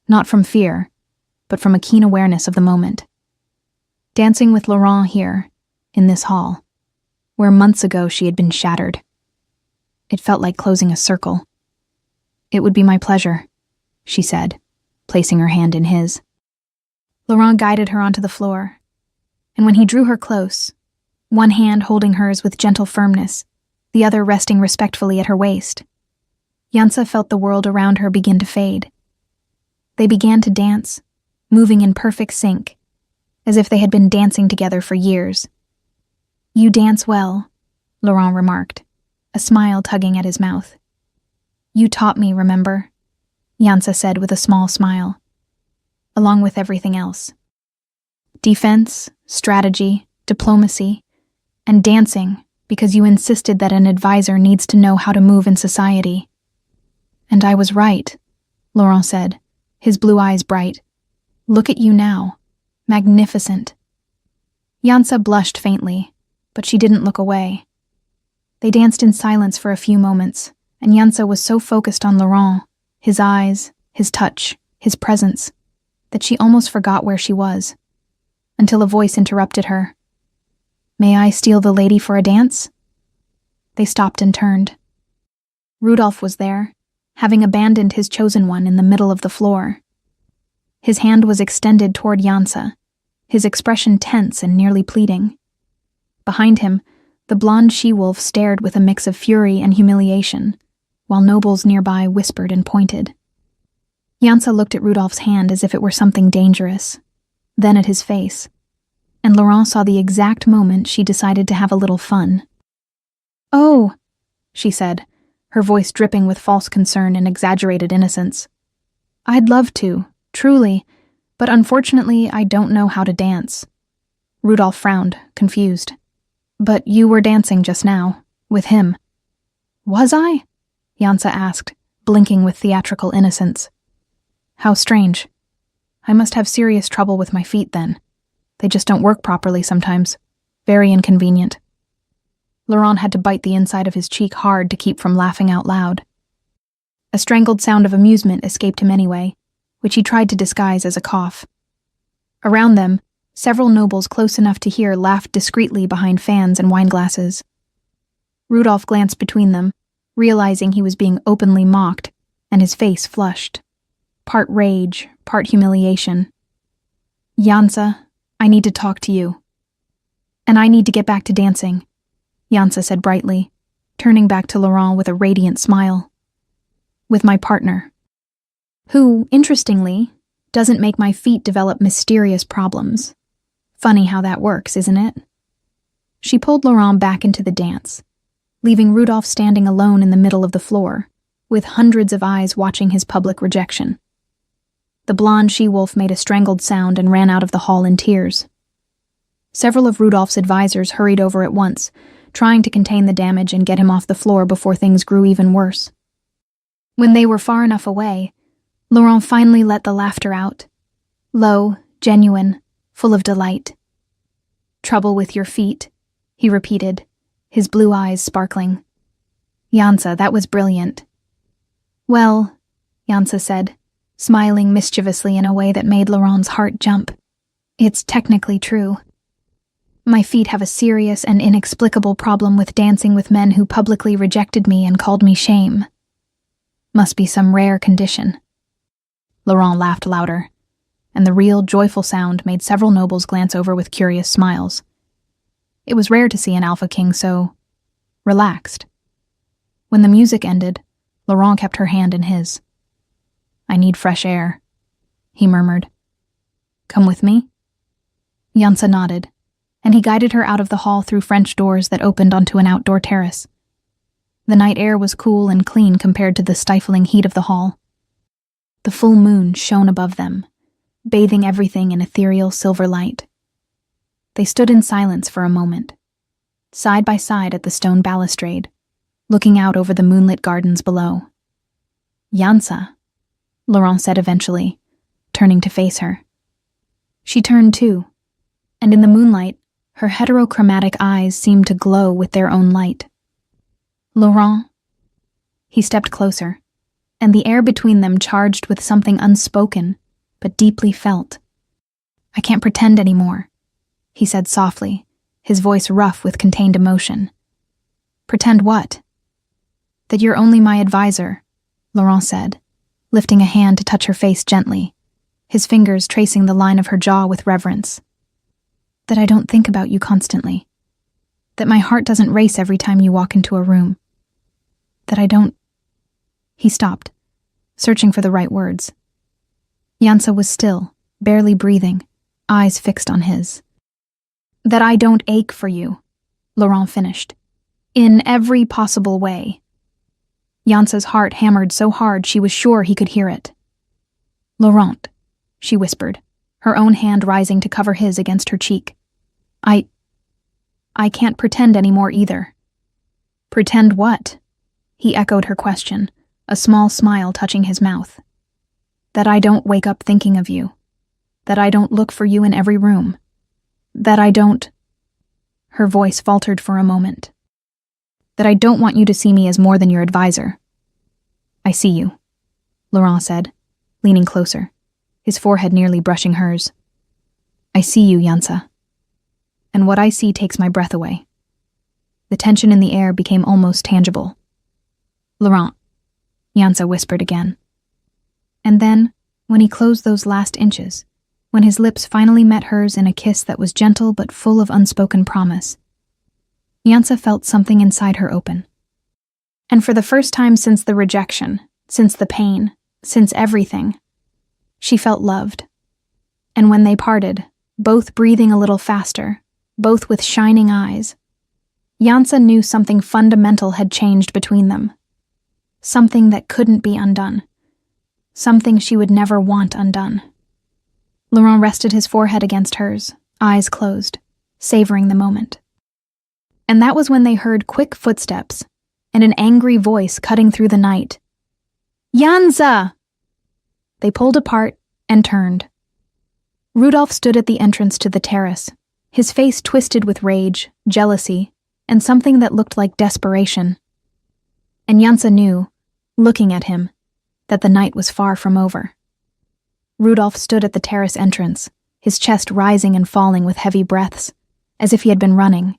not from fear, but from a keen awareness of the moment. Dancing with Laurent here, in this hall, where months ago she had been shattered. It felt like closing a circle. It would be my pleasure, she said, placing her hand in his. Laurent guided her onto the floor, and when he drew her close, one hand holding hers with gentle firmness, the other resting respectfully at her waist, Jansa felt the world around her begin to fade. They began to dance, moving in perfect sync, as if they had been dancing together for years. You dance well, Laurent remarked, a smile tugging at his mouth. You taught me, remember? Jansa said with a small smile, along with everything else. Defense, strategy, diplomacy, and dancing because you insisted that an advisor needs to know how to move in society. And I was right, Laurent said, his blue eyes bright, Look at you now. Magnificent." Jansa blushed faintly, but she didn't look away. They danced in silence for a few moments, and Jansa was so focused on Laurent, his eyes, his touch, his presence, that she almost forgot where she was, until a voice interrupted her. "May I steal the lady for a dance?" They stopped and turned. Rudolph was there, having abandoned his chosen one in the middle of the floor. His hand was extended toward Jansa, his expression tense and nearly pleading. Behind him, the blonde she-wolf stared with a mix of fury and humiliation, while nobles nearby whispered and pointed. Jansa looked at Rudolph's hand as if it were something dangerous, then at his face, and Laurent saw the exact moment she decided to have a little fun. "Oh," she said, her voice dripping with false concern and exaggerated innocence. "I'd love to, truly, but unfortunately I don't know how to dance." Rudolph frowned, confused. "But you were dancing just now, with him." "Was I?" Jansa asked, blinking with theatrical innocence. "How strange. I must have serious trouble with my feet then. They just don't work properly sometimes. Very inconvenient." Laurent had to bite the inside of his cheek hard to keep from laughing out loud. A strangled sound of amusement escaped him anyway, which he tried to disguise as a cough. Around them, several nobles close enough to hear laughed discreetly behind fans and wineglasses. Rudolph glanced between them, realizing he was being openly mocked, and his face flushed. Part rage, part humiliation. "Jansa, I need to talk to you." "And I need to get back to dancing," Jansa said brightly, turning back to Laurent with a radiant smile. "With my partner, who, interestingly, doesn't make my feet develop mysterious problems. Funny how that works, isn't it?" She pulled Laurent back into the dance, leaving Rudolph standing alone in the middle of the floor, with hundreds of eyes watching his public rejection. The blonde she-wolf made a strangled sound and ran out of the hall in tears. Several of Rudolph's advisors hurried over at once, trying to contain the damage and get him off the floor before things grew even worse. When they were far enough away, Laurent finally let the laughter out. Low, genuine, full of delight. "Trouble with your feet," he repeated, his blue eyes sparkling. "Jansa, that was brilliant." "Well," Jansa said, smiling mischievously in a way that made Laurent's heart jump, "it's technically true. My feet have a serious and inexplicable problem with dancing with men who publicly rejected me and called me shame. Must be some rare condition." Laurent laughed louder, and the real, joyful sound made several nobles glance over with curious smiles. It was rare to see an alpha king so relaxed. When the music ended, Laurent kept her hand in his. "I need fresh air," he murmured. "Come with me?" Jansa nodded, and he guided her out of the hall through French doors that opened onto an outdoor terrace. The night air was cool and clean compared to the stifling heat of the hall. The full moon shone above them, bathing everything in ethereal silver light. They stood in silence for a moment, side by side at the stone balustrade, looking out over the moonlit gardens below. "Jansa," Laurent said eventually, turning to face her. She turned too, and in the moonlight, her heterochromatic eyes seemed to glow with their own light. "Laurent." He stepped closer, and the air between them charged with something unspoken, but deeply felt. "I can't pretend anymore," he said softly, his voice rough with contained emotion. "Pretend what?" "That you're only my advisor," Laurent said, lifting a hand to touch her face gently, his fingers tracing the line of her jaw with reverence. "That I don't think about you constantly. That my heart doesn't race every time you walk into a room. That I don't—" He stopped, searching for the right words. Jansa was still, barely breathing, eyes fixed on his. "That I don't ache for you," Laurent finished. "In every possible way." Jansa's heart hammered so hard she was sure he could hear it. "Laurent," she whispered, her own hand rising to cover his against her cheek. I can't pretend anymore either." "Pretend what?" He echoed her question, a small smile touching his mouth. "That I don't wake up thinking of you." That I don't look for you in every room. That I don't—" Her voice faltered for a moment. "That I don't want you to see me as more than your advisor." "I see you," Laurent said, leaning closer, his forehead nearly brushing hers. "I see you, Yansa. And what I see takes my breath away." The tension in the air became almost tangible. "Laurent," Yansa whispered again. And then, when he closed those last inches, when his lips finally met hers in a kiss that was gentle but full of unspoken promise, Yansa felt something inside her open. And for the first time since the rejection, since the pain, since everything, she felt loved. And when they parted, both breathing a little faster, both with shining eyes, Yansa knew something fundamental had changed between them. Something that couldn't be undone. Something she would never want undone. Laurent rested his forehead against hers, eyes closed, savoring the moment. And that was when they heard quick footsteps and an angry voice cutting through the night. "Yansa!" They pulled apart and turned. Rudolph stood at the entrance to the terrace, his face twisted with rage, jealousy, and something that looked like desperation. And Yansa knew, looking at him, that the night was far from over. Rudolph stood at the terrace entrance, his chest rising and falling with heavy breaths, as if he had been running.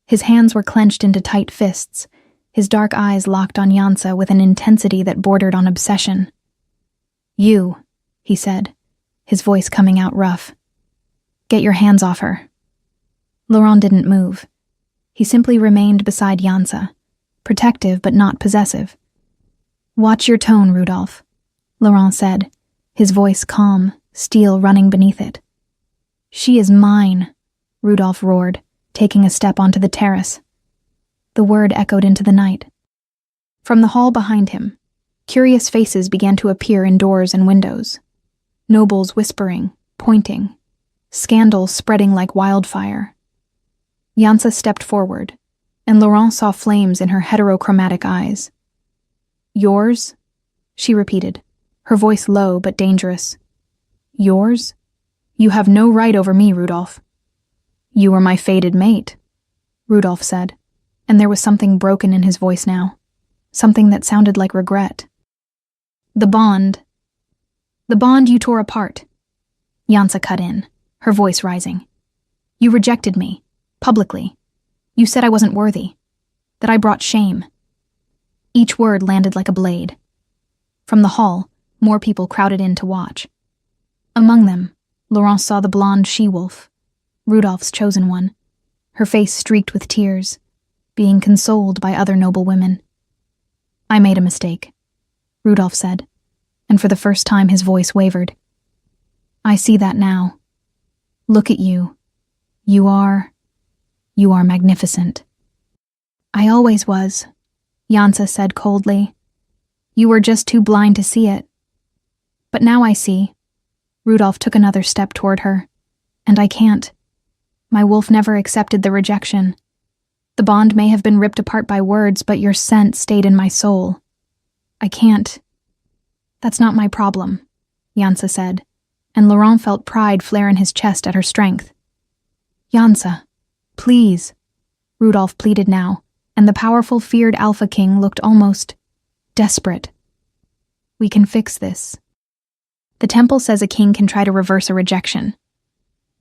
His hands were clenched into tight fists, his dark eyes locked on Yansa with an intensity that bordered on obsession. "You," he said, his voice coming out rough. "Get your hands off her." Laurent didn't move. He simply remained beside Yansa, protective but not possessive. "Watch your tone, Rudolph," Laurent said, his voice calm, steel running beneath it. "She is mine," Rudolph roared, taking a step onto the terrace. The word echoed into the night. From the hall behind him, curious faces began to appear in doors and windows. Nobles whispering, pointing, scandal spreading like wildfire. Yansa stepped forward, and Laurent saw flames in her heterochromatic eyes. "Yours?" she repeated, her voice low but dangerous. "Yours? You have no right over me, Rudolph." "You were my fated mate," Rudolph said, and there was something broken in his voice now, something that sounded like regret. The bond you tore apart," Yansa cut in, her voice rising. "You rejected me, publicly. You said I wasn't worthy, that I brought shame." Each word landed like a blade. From the hall, more people crowded in to watch. Among them, Laurent saw the blonde she-wolf, Rudolph's chosen one, her face streaked with tears, being consoled by other noble women. "I made a mistake," Rudolph said, and for the first time his voice wavered. "I see that now. Look at you. You are magnificent." "I always was," Yansa said coldly. "You were just too blind to see it. But now I see." Rudolph took another step toward her. "And I can't. My wolf never accepted the rejection. The bond may have been ripped apart by words, but your scent stayed in my soul. I can't." "That's not my problem," Yansa said, and Laurent felt pride flare in his chest at her strength. "Yansa, please," Rudolph pleaded now, and the powerful, feared Alpha King looked almost desperate. "We can fix this. The temple says a king can try to reverse a rejection.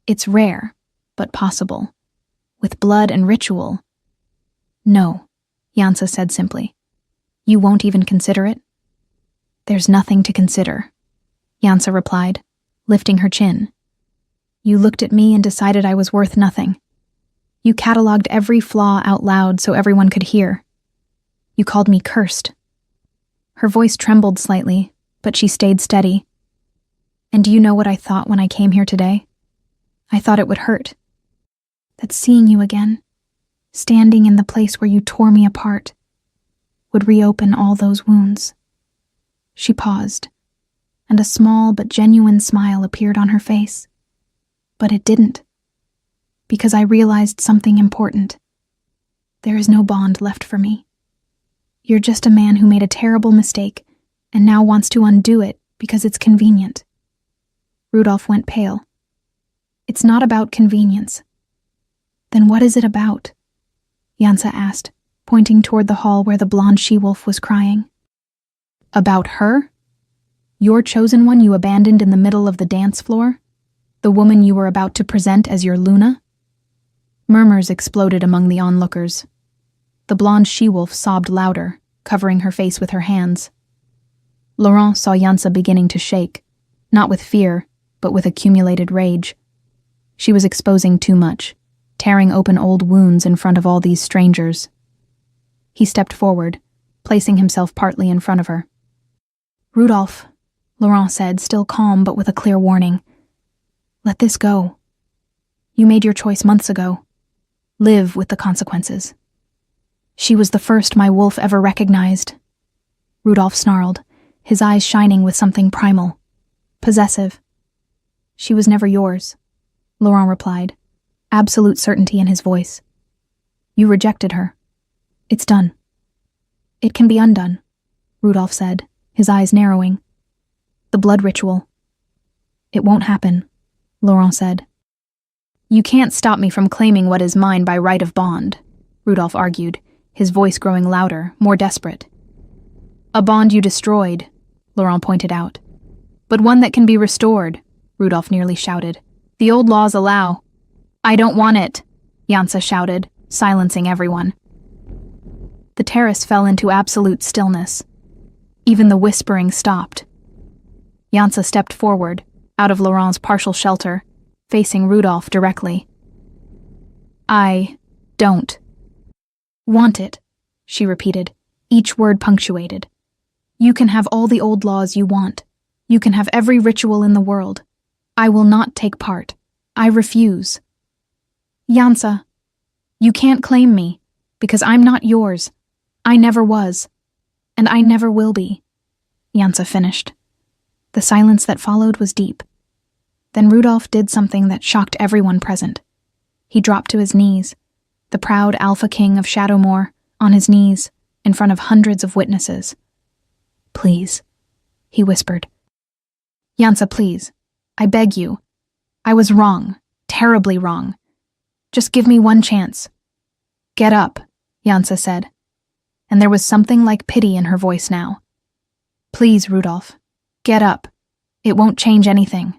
It's rare, but possible. With blood and ritual." "No," Yansa said simply. "You won't even consider it?" "There's nothing to consider," Yansa replied, lifting her chin. "You looked at me and decided I was worth nothing. You cataloged every flaw out loud so everyone could hear. You called me cursed." Her voice trembled slightly, but she stayed steady. "And do you know what I thought when I came here today? I thought it would hurt. That seeing you again, standing in the place where you tore me apart, would reopen all those wounds." She paused, and a small but genuine smile appeared on her face. But it didn't, because I realized something important. There is no bond left for me. You're just a man who made a terrible mistake and now wants to undo it because it's convenient. Rudolph went pale. It's not about convenience. Then what is it about? Jansa asked, pointing toward the hall where the blonde she-wolf was crying. About her? Your chosen one you abandoned in the middle of the dance floor? The woman you were about to present as your Luna? Murmurs exploded among the onlookers. The blonde she-wolf sobbed louder, covering her face with her hands. Laurent saw Jansa beginning to shake, not with fear, but with accumulated rage. She was exposing too much, tearing open old wounds in front of all these strangers. He stepped forward, placing himself partly in front of her. Rudolph, Laurent said, still calm but with a clear warning. Let this go. You made your choice months ago. Live with the consequences. She was the first my wolf ever recognized. Rudolph snarled, his eyes shining with something primal, possessive. She was never yours, Laurent replied, absolute certainty in his voice. You rejected her. It's done. It can be undone, Rudolph said, his eyes narrowing. The blood ritual. It won't happen, Laurent said. You can't stop me from claiming what is mine by right of bond, Rudolph argued, his voice growing louder, more desperate. A bond you destroyed, Laurent pointed out. But one that can be restored, Rudolph nearly shouted. The old laws allow. I don't want it, Jansa shouted, silencing everyone. The terrace fell into absolute stillness. Even the whispering stopped. Jansa stepped forward, out of Laurent's partial shelter, facing Rudolph directly. I don't want it, she repeated, each word punctuated. You can have all the old laws you want. You can have every ritual in the world. I will not take part. I refuse. Jansa, you can't claim me, because I'm not yours. I never was, and I never will be, Jansa finished. The silence that followed was deep. Then Rudolph did something that shocked everyone present. He dropped to his knees, the proud Alpha King of Shadowmoor, on his knees, in front of hundreds of witnesses. Please, he whispered. Jansa, please, I beg you. I was wrong, terribly wrong. Just give me one chance. Get up, Jansa said, and there was something like pity in her voice now. Please, Rudolph, get up. It won't change anything.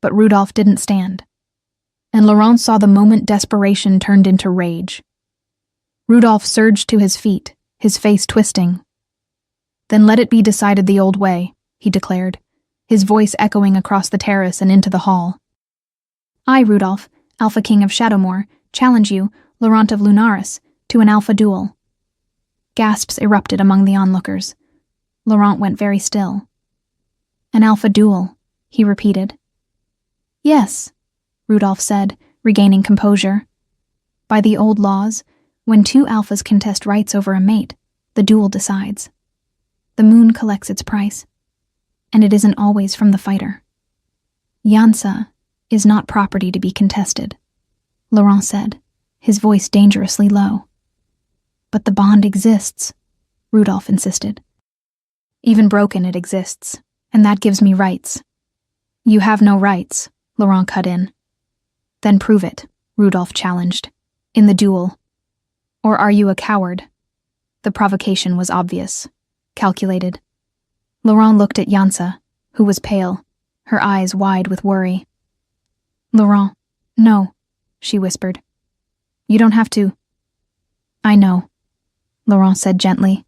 But Rudolph didn't stand, and Laurent saw the moment desperation turned into rage. Rudolph surged to his feet, his face twisting. Then let it be decided the old way, he declared, his voice echoing across the terrace and into the hall. I, Rudolph, Alpha King of Shadowmoor, challenge you, Laurent of Lunaris, to an alpha duel. Gasps erupted among the onlookers. Laurent went very still. An alpha duel, he repeated. Yes, Rudolph said, regaining composure. By the old laws, when two alphas contest rights over a mate, the duel decides. The moon collects its price, and it isn't always from the fighter. Jansa is not property to be contested, Laurent said, his voice dangerously low. But the bond exists, Rudolph insisted. Even broken, it exists, and that gives me rights. You have no rights, Laurent cut in. Then prove it, Rudolph challenged, in the duel. Or are you a coward? The provocation was obvious, calculated. Laurent looked at Jansa, who was pale, her eyes wide with worry. Laurent, no, she whispered. You don't have to. I know, Laurent said gently.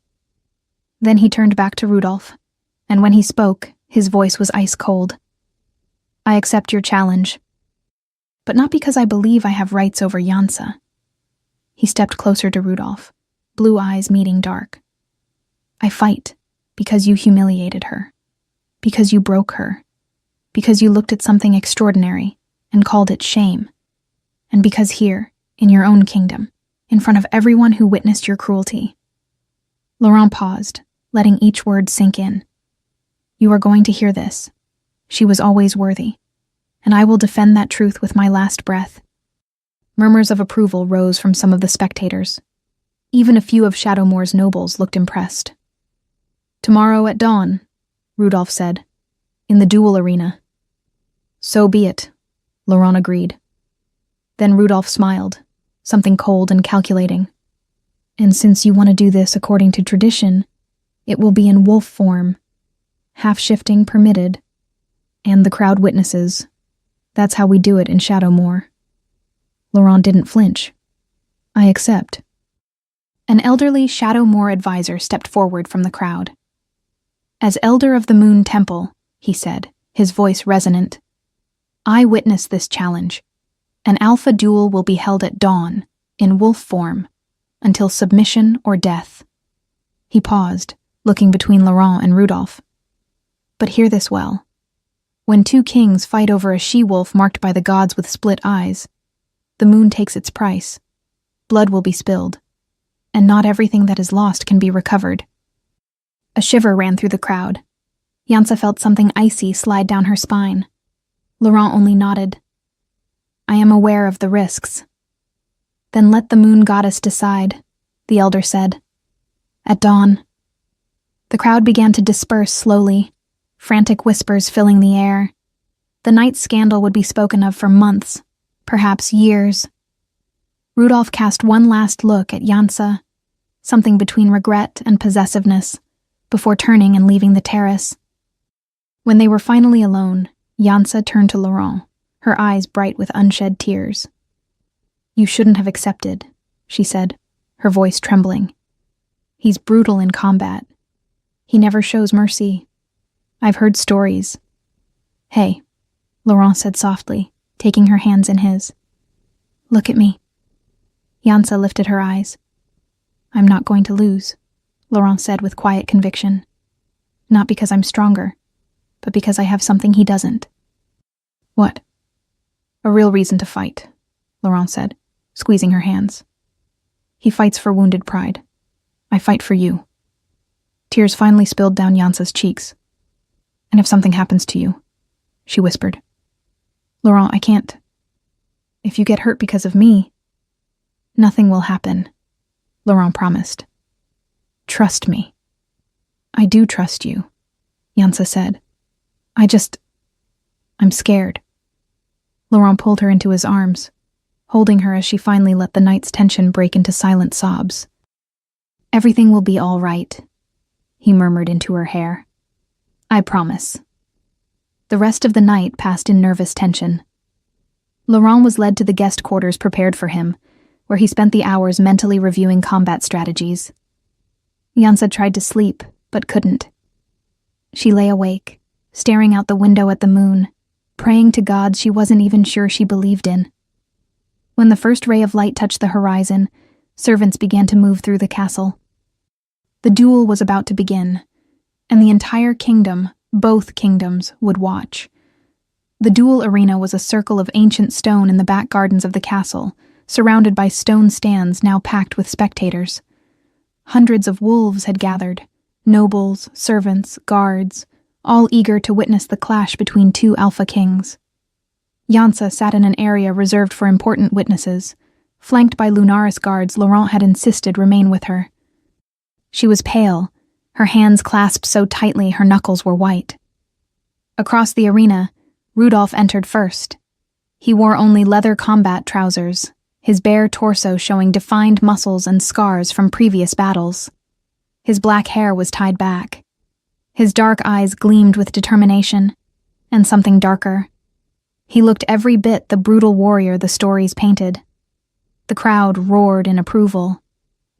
Then he turned back to Rudolph, and when he spoke, his voice was ice cold. I accept your challenge, but not because I believe I have rights over Jansa. He stepped closer to Rudolph, blue eyes meeting dark. I fight because you humiliated her, because you broke her, because you looked at something extraordinary and called it shame, and because here, in your own kingdom, in front of everyone who witnessed your cruelty. Laurent paused, letting each word sink in. You are going to hear this. She was always worthy, and I will defend that truth with my last breath. Murmurs of approval rose from some of the spectators. Even a few of Shadowmoor's nobles looked impressed. Tomorrow at dawn, Rudolph said, in the duel arena. So be it, Laurent agreed. Then Rudolph smiled, something cold and calculating. And since you want to do this according to tradition, it will be in wolf form, half-shifting permitted, and the crowd witnesses. That's how we do it in Shadowmoor. Laurent didn't flinch. I accept. An elderly Shadowmoor advisor stepped forward from the crowd. As Elder of the Moon Temple, he said, his voice resonant, I witness this challenge. An alpha duel will be held at dawn, in wolf form, until submission or death. He paused, looking between Laurent and Rudolph. But hear this well. When two kings fight over a she-wolf marked by the gods with split eyes, the moon takes its price. Blood will be spilled, and not everything that is lost can be recovered. A shiver ran through the crowd. Yansa felt something icy slide down her spine. Laurent only nodded. I am aware of the risks. Then let the moon goddess decide, the elder said. At dawn. The crowd began to disperse slowly, frantic whispers filling the air. The night's scandal would be spoken of for months, perhaps years. Rudolph cast one last look at Yansa, something between regret and possessiveness, before turning and leaving the terrace. When they were finally alone, Yansa turned to Laurent, her eyes bright with unshed tears. You shouldn't have accepted, she said, her voice trembling. He's brutal in combat. He never shows mercy. I've heard stories. Hey, Laurent said softly, taking her hands in his. Look at me. Yansa lifted her eyes. I'm not going to lose, Laurent said with quiet conviction. Not because I'm stronger, but because I have something he doesn't. What? A real reason to fight, Laurent said, squeezing her hands. He fights for wounded pride. I fight for you. Tears finally spilled down Yansa's cheeks. And if something happens to you, she whispered. Laurent, I can't. If you get hurt because of me, nothing will happen, Laurent promised. Trust me. I do trust you, Yansa said. I'm scared. Laurent pulled her into his arms, holding her as she finally let the night's tension break into silent sobs. Everything will be all right, he murmured into her hair. I promise. The rest of the night passed in nervous tension. Laurent was led to the guest quarters prepared for him, where he spent the hours mentally reviewing combat strategies. Yansa tried to sleep, but couldn't. She lay awake, staring out the window at the moon, praying to gods she wasn't even sure she believed in. When the first ray of light touched the horizon, servants began to move through the castle. The duel was about to begin, and the entire kingdom, both kingdoms, would watch. The duel arena was a circle of ancient stone in the back gardens of the castle, surrounded by stone stands now packed with spectators. Hundreds of wolves had gathered, nobles, servants, guards, all eager to witness the clash between two alpha kings. Yansa sat in an area reserved for important witnesses, flanked by Lunaris guards Laurent had insisted remain with her. She was pale, her hands clasped so tightly her knuckles were white. Across the arena, Rudolph entered first. He wore only leather combat trousers, his bare torso showing defined muscles and scars from previous battles. His black hair was tied back. His dark eyes gleamed with determination, and something darker. He looked every bit the brutal warrior the stories painted. The crowd roared in approval.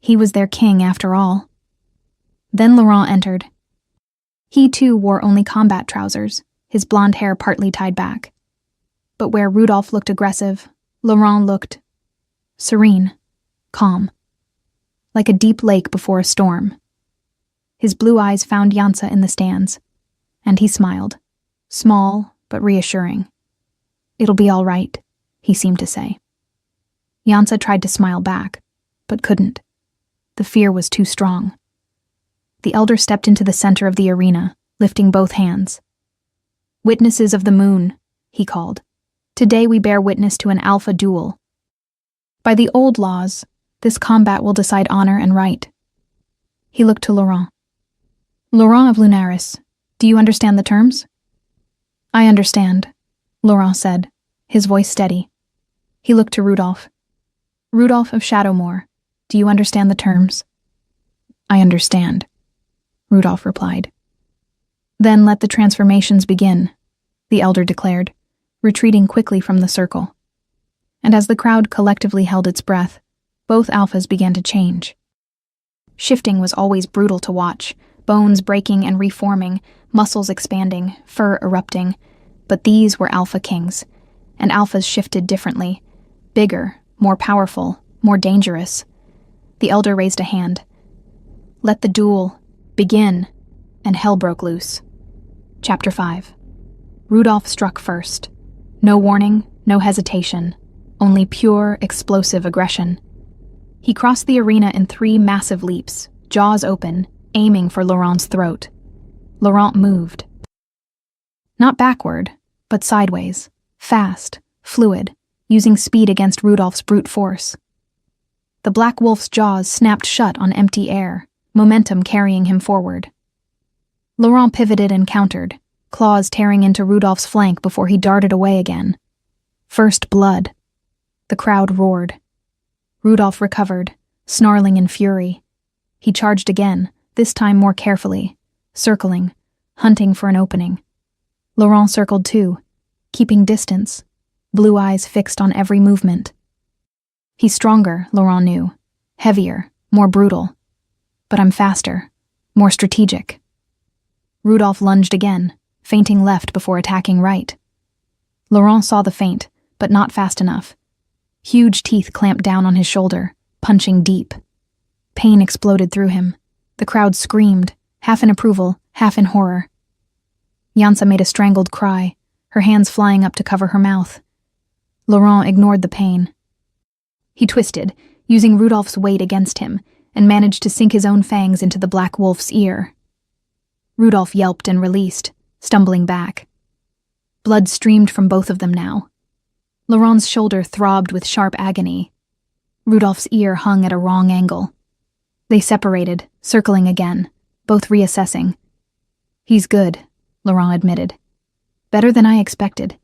He was their king after all. Then Laurent entered. He too wore only combat trousers, his blonde hair partly tied back. But where Rudolph looked aggressive, Laurent looked serene, calm, like a deep lake before a storm. His blue eyes found Yansa in the stands, and he smiled, small but reassuring. It'll be all right, he seemed to say. Yansa tried to smile back, but couldn't. The fear was too strong. The elder stepped into the center of the arena, lifting both hands. Witnesses of the moon, he called. Today we bear witness to an alpha duel. By the old laws, this combat will decide honor and right. He looked to Laurent. Laurent of Lunaris, do you understand the terms? I understand, Laurent said, his voice steady. He looked to Rudolph. Rudolph of Shadowmoor, do you understand the terms? I understand, Rudolph replied. Then let the transformations begin, the elder declared, retreating quickly from the circle. And as the crowd collectively held its breath, both alphas began to change. Shifting was always brutal to watch, bones breaking and reforming, muscles expanding, fur erupting, but these were alpha kings, and alphas shifted differently, bigger, more powerful, more dangerous. The elder raised a hand. Let the duel begin, and hell broke loose. Chapter 5. Rudolph struck first. No warning, no hesitation, only pure, explosive aggression. He crossed the arena in 3 massive leaps, jaws open, aiming for Laurent's throat. Laurent moved. Not backward, but sideways, fast, fluid, using speed against Rudolph's brute force. The black wolf's jaws snapped shut on empty air, momentum carrying him forward. Laurent pivoted and countered, claws tearing into Rudolph's flank before he darted away again. First blood. The crowd roared. Rudolph recovered, snarling in fury. He charged again, this time more carefully, circling, hunting for an opening. Laurent circled too, keeping distance, blue eyes fixed on every movement. He's stronger, Laurent knew, heavier, more brutal. But I'm faster, more strategic. Rudolph lunged again, feinting left before attacking right. Laurent saw the feint, but not fast enough. Huge teeth clamped down on his shoulder, punching deep. Pain exploded through him. The crowd screamed, half in approval, half in horror. Yansa made a strangled cry, her hands flying up to cover her mouth. Laurent ignored the pain. He twisted, using Rudolph's weight against him, and managed to sink his own fangs into the black wolf's ear. Rudolph yelped and released, stumbling back. Blood streamed from both of them now. Laurent's shoulder throbbed with sharp agony. Rudolph's ear hung at a wrong angle. They separated, circling again, both reassessing. He's good, Laurent admitted. Better than I expected.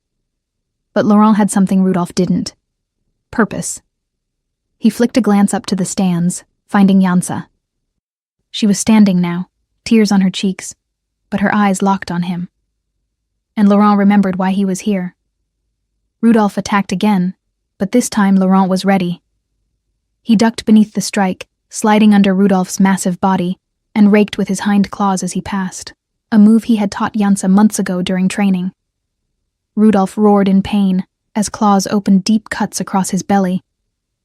But Laurent had something Rudolph didn't. Purpose. He flicked a glance up to the stands, finding Yansa. She was standing now, tears on her cheeks, but her eyes locked on him. And Laurent remembered why he was here. Rudolph attacked again, but this time Laurent was ready. He ducked beneath the strike, sliding under Rudolph's massive body, and raked with his hind claws as he passed, a move he had taught Yansa months ago during training. Rudolph roared in pain, as claws opened deep cuts across his belly.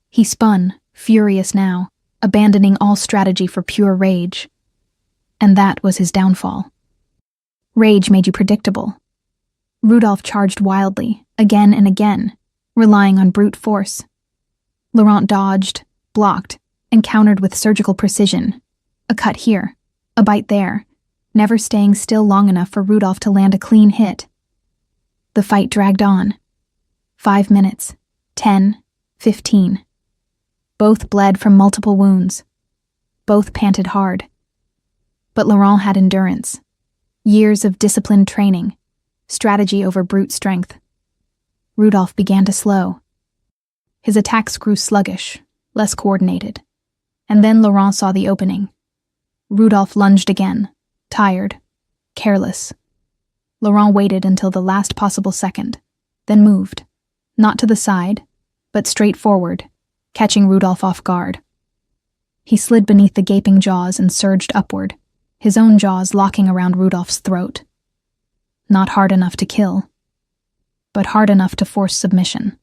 He spun, furious now, abandoning all strategy for pure rage. And that was his downfall. Rage made you predictable. Rudolph charged wildly, again and again, relying on brute force. Laurent dodged, blocked, and countered with surgical precision. A cut here, a bite there, never staying still long enough for Rudolph to land a clean hit. The fight dragged on. 5 minutes, 10, 15. Both bled from multiple wounds. Both panted hard. But Laurent had endurance. Years of disciplined training. Strategy over brute strength. Rudolph began to slow. His attacks grew sluggish, less coordinated. And then Laurent saw the opening. Rudolph lunged again, tired, careless. Laurent waited until the last possible second, then moved, not to the side, but straight forward, catching Rudolph off guard. He slid beneath the gaping jaws and surged upward, his own jaws locking around Rudolph's throat. Not hard enough to kill, but hard enough to force submission.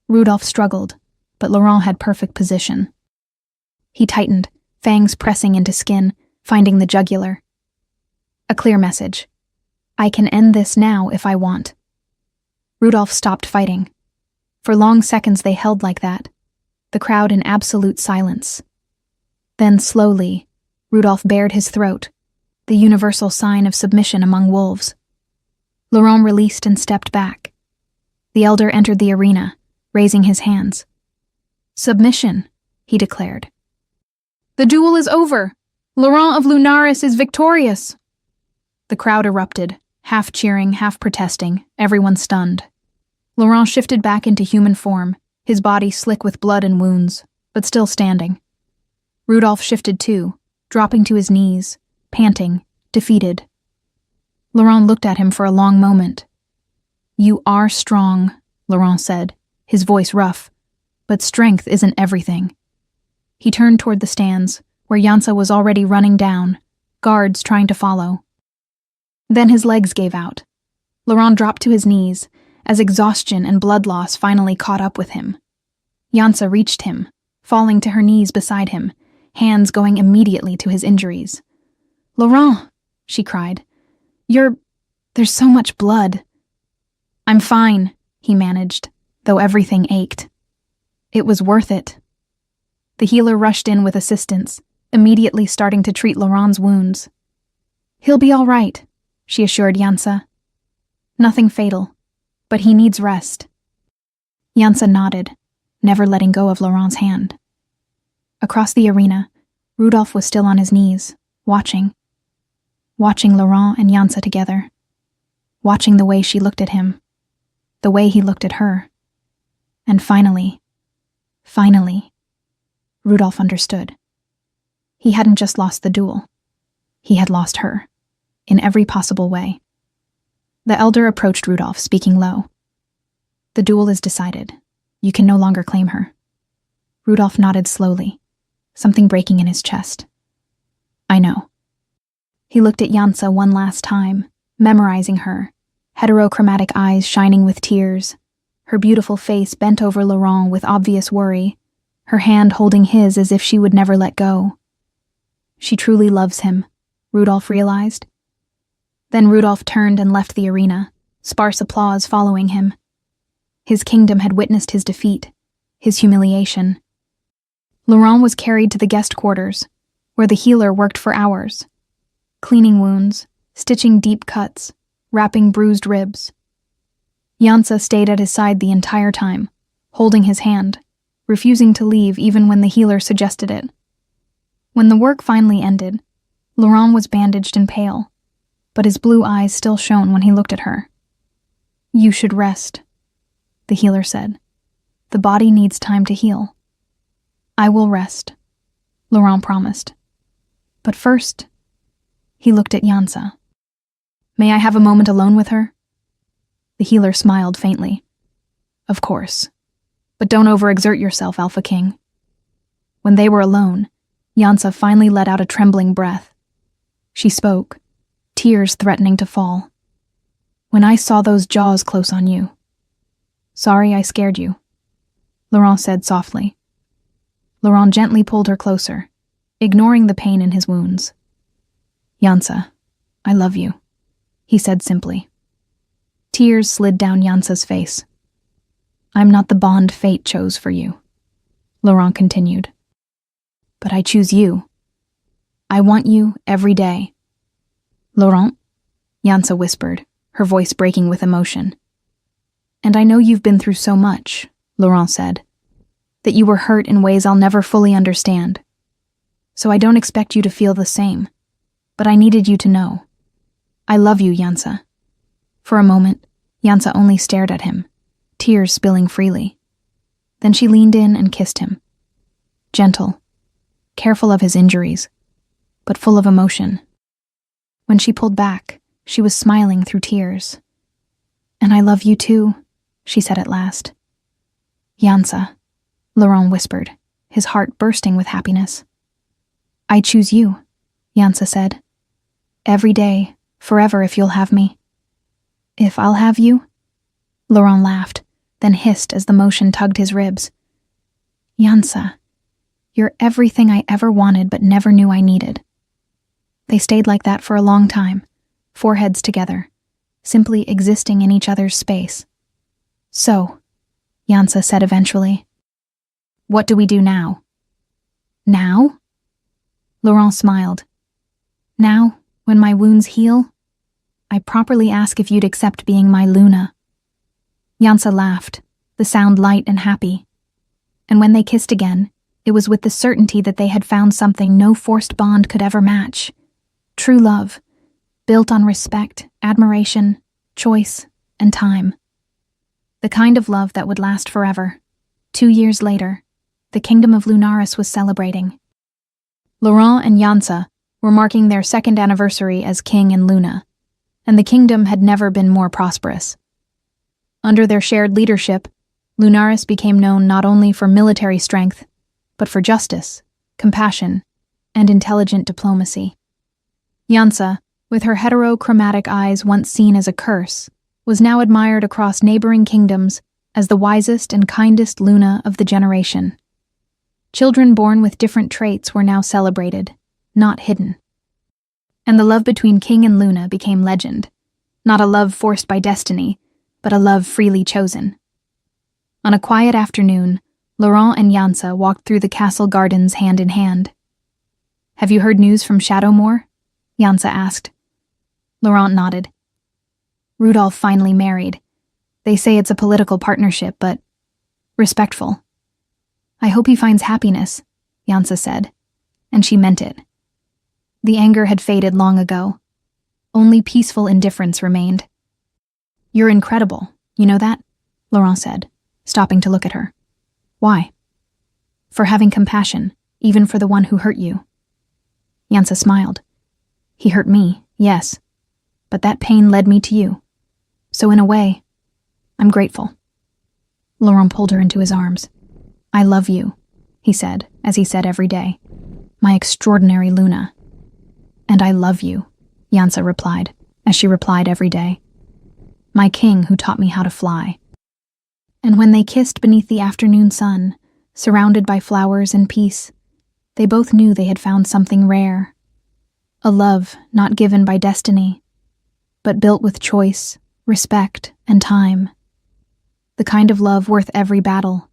Rudolph struggled, but Laurent had perfect position. He tightened, fangs pressing into skin, finding the jugular. A clear message. I can end this now if I want. Rudolph stopped fighting. For long seconds they held like that, the crowd in absolute silence. Then slowly, Rudolph bared his throat, the universal sign of submission among wolves. Laurent released and stepped back. The elder entered the arena, raising his hands. Submission, he declared. The duel is over. Laurent of Lunaris is victorious. The crowd erupted, half cheering, half protesting, everyone stunned. Laurent shifted back into human form, his body slick with blood and wounds, but still standing. Rudolph shifted too, dropping to his knees, panting, defeated. Laurent looked at him for a long moment. "You are strong," Laurent said, his voice rough, "but strength isn't everything." He turned toward the stands, where Jansa was already running down, guards trying to follow. Then his legs gave out. Laurent dropped to his knees, as exhaustion and blood loss finally caught up with him. Jansa reached him, falling to her knees beside him, hands going immediately to his injuries. "Laurent," she cried, "there's so much blood." "I'm fine," he managed, though everything ached. "It was worth it." The healer rushed in with assistance, immediately starting to treat Laurent's wounds. "He'll be all right," she assured Jansa. "Nothing fatal, but he needs rest." Jansa nodded, never letting go of Laurent's hand. Across the arena, Rudolph was still on his knees, watching Laurent and Jansa together, watching the way she looked at him, the way he looked at her. And finally, Rudolph understood. He hadn't just lost the duel. He had lost her, in every possible way. The elder approached Rudolph, speaking low. "The duel is decided. You can no longer claim her." Rudolph nodded slowly, something breaking in his chest. "I know." He looked at Jansa one last time, memorizing her, heterochromatic eyes shining with tears, her beautiful face bent over Laurent with obvious worry, her hand holding his as if she would never let go. She truly loves him, Rudolph realized. Then Rudolph turned and left the arena, sparse applause following him. His kingdom had witnessed his defeat, his humiliation. Laurent was carried to the guest quarters, where the healer worked for hours, cleaning wounds, stitching deep cuts, wrapping bruised ribs. Jansa stayed at his side the entire time, holding his hand, refusing to leave even when the healer suggested it. When the work finally ended, Laurent was bandaged and pale, but his blue eyes still shone when he looked at her. "You should rest," the healer said. "The body needs time to heal." "I will rest," Laurent promised. "But first," he looked at Jansa. "May I have a moment alone with her?" The healer smiled faintly. "Of course. But don't overexert yourself, Alpha King." When they were alone, Jansa finally let out a trembling breath. She spoke, tears threatening to fall. "When I saw those jaws close on you. Sorry I scared you," Laurent said softly. Laurent gently pulled her closer, ignoring the pain in his wounds. "Jansa, I love you," he said simply. Tears slid down Jansa's face. "I'm not the bond fate chose for you," Laurent continued. "But I choose you. I want you every day." "Laurent," Jansa whispered, her voice breaking with emotion. "And I know you've been through so much," Laurent said, "that you were hurt in ways I'll never fully understand. So I don't expect you to feel the same, but I needed you to know. I love you, Jansa." For a moment, Jansa only stared at him, tears spilling freely. Then she leaned in and kissed him. Gentle, careful of his injuries, but full of emotion. When she pulled back, she was smiling through tears. "And I love you too," she said at last. "Jansa," Laurent whispered, his heart bursting with happiness. "I choose you," Jansa said. "Every day, forever if you'll have me." "If I'll have you?" Laurent laughed, then hissed as the motion tugged his ribs. "Jansa, you're everything I ever wanted but never knew I needed." They stayed like that for a long time, foreheads together, simply existing in each other's space. "So," Jansa said eventually, "what do we do now?" "Now?" Laurent smiled. "Now, when my wounds heal, I properly ask if you'd accept being my Luna." Jansa laughed, the sound light and happy. And when they kissed again, it was with the certainty that they had found something no forced bond could ever match. True love, built on respect, admiration, choice, and time. The kind of love that would last forever. 2 years later, the kingdom of Lunaris was celebrating. Laurent and Yansa were marking their second anniversary as king and Luna, and the kingdom had never been more prosperous. Under their shared leadership, Lunaris became known not only for military strength, but for justice, compassion, and intelligent diplomacy. Yansa, with her heterochromatic eyes once seen as a curse, was now admired across neighboring kingdoms as the wisest and kindest Luna of the generation. Children born with different traits were now celebrated, not hidden. And the love between King and Luna became legend, not a love forced by destiny, but a love freely chosen. On a quiet afternoon, Laurent and Yansa walked through the castle gardens hand in hand. "Have you heard news from Shadowmoor?" Yansa asked. Laurent nodded. "Rudolph finally married. They say it's a political partnership, but respectful." "I hope he finds happiness," Yansa said, and she meant it. The anger had faded long ago. Only peaceful indifference remained. "You're incredible, you know that?" Laurent said, stopping to look at her. "Why?" "For having compassion, even for the one who hurt you." Yansa smiled. "He hurt me, yes, but that pain led me to you. So in a way, I'm grateful." Laurent pulled her into his arms. "I love you," he said, as he said every day. "My extraordinary Luna." "And I love you," Yansa replied, as she replied every day. "My king who taught me how to fly." And when they kissed beneath the afternoon sun, surrounded by flowers and peace, they both knew they had found something rare. A love not given by destiny, but built with choice, respect, and time. The kind of love worth every battle,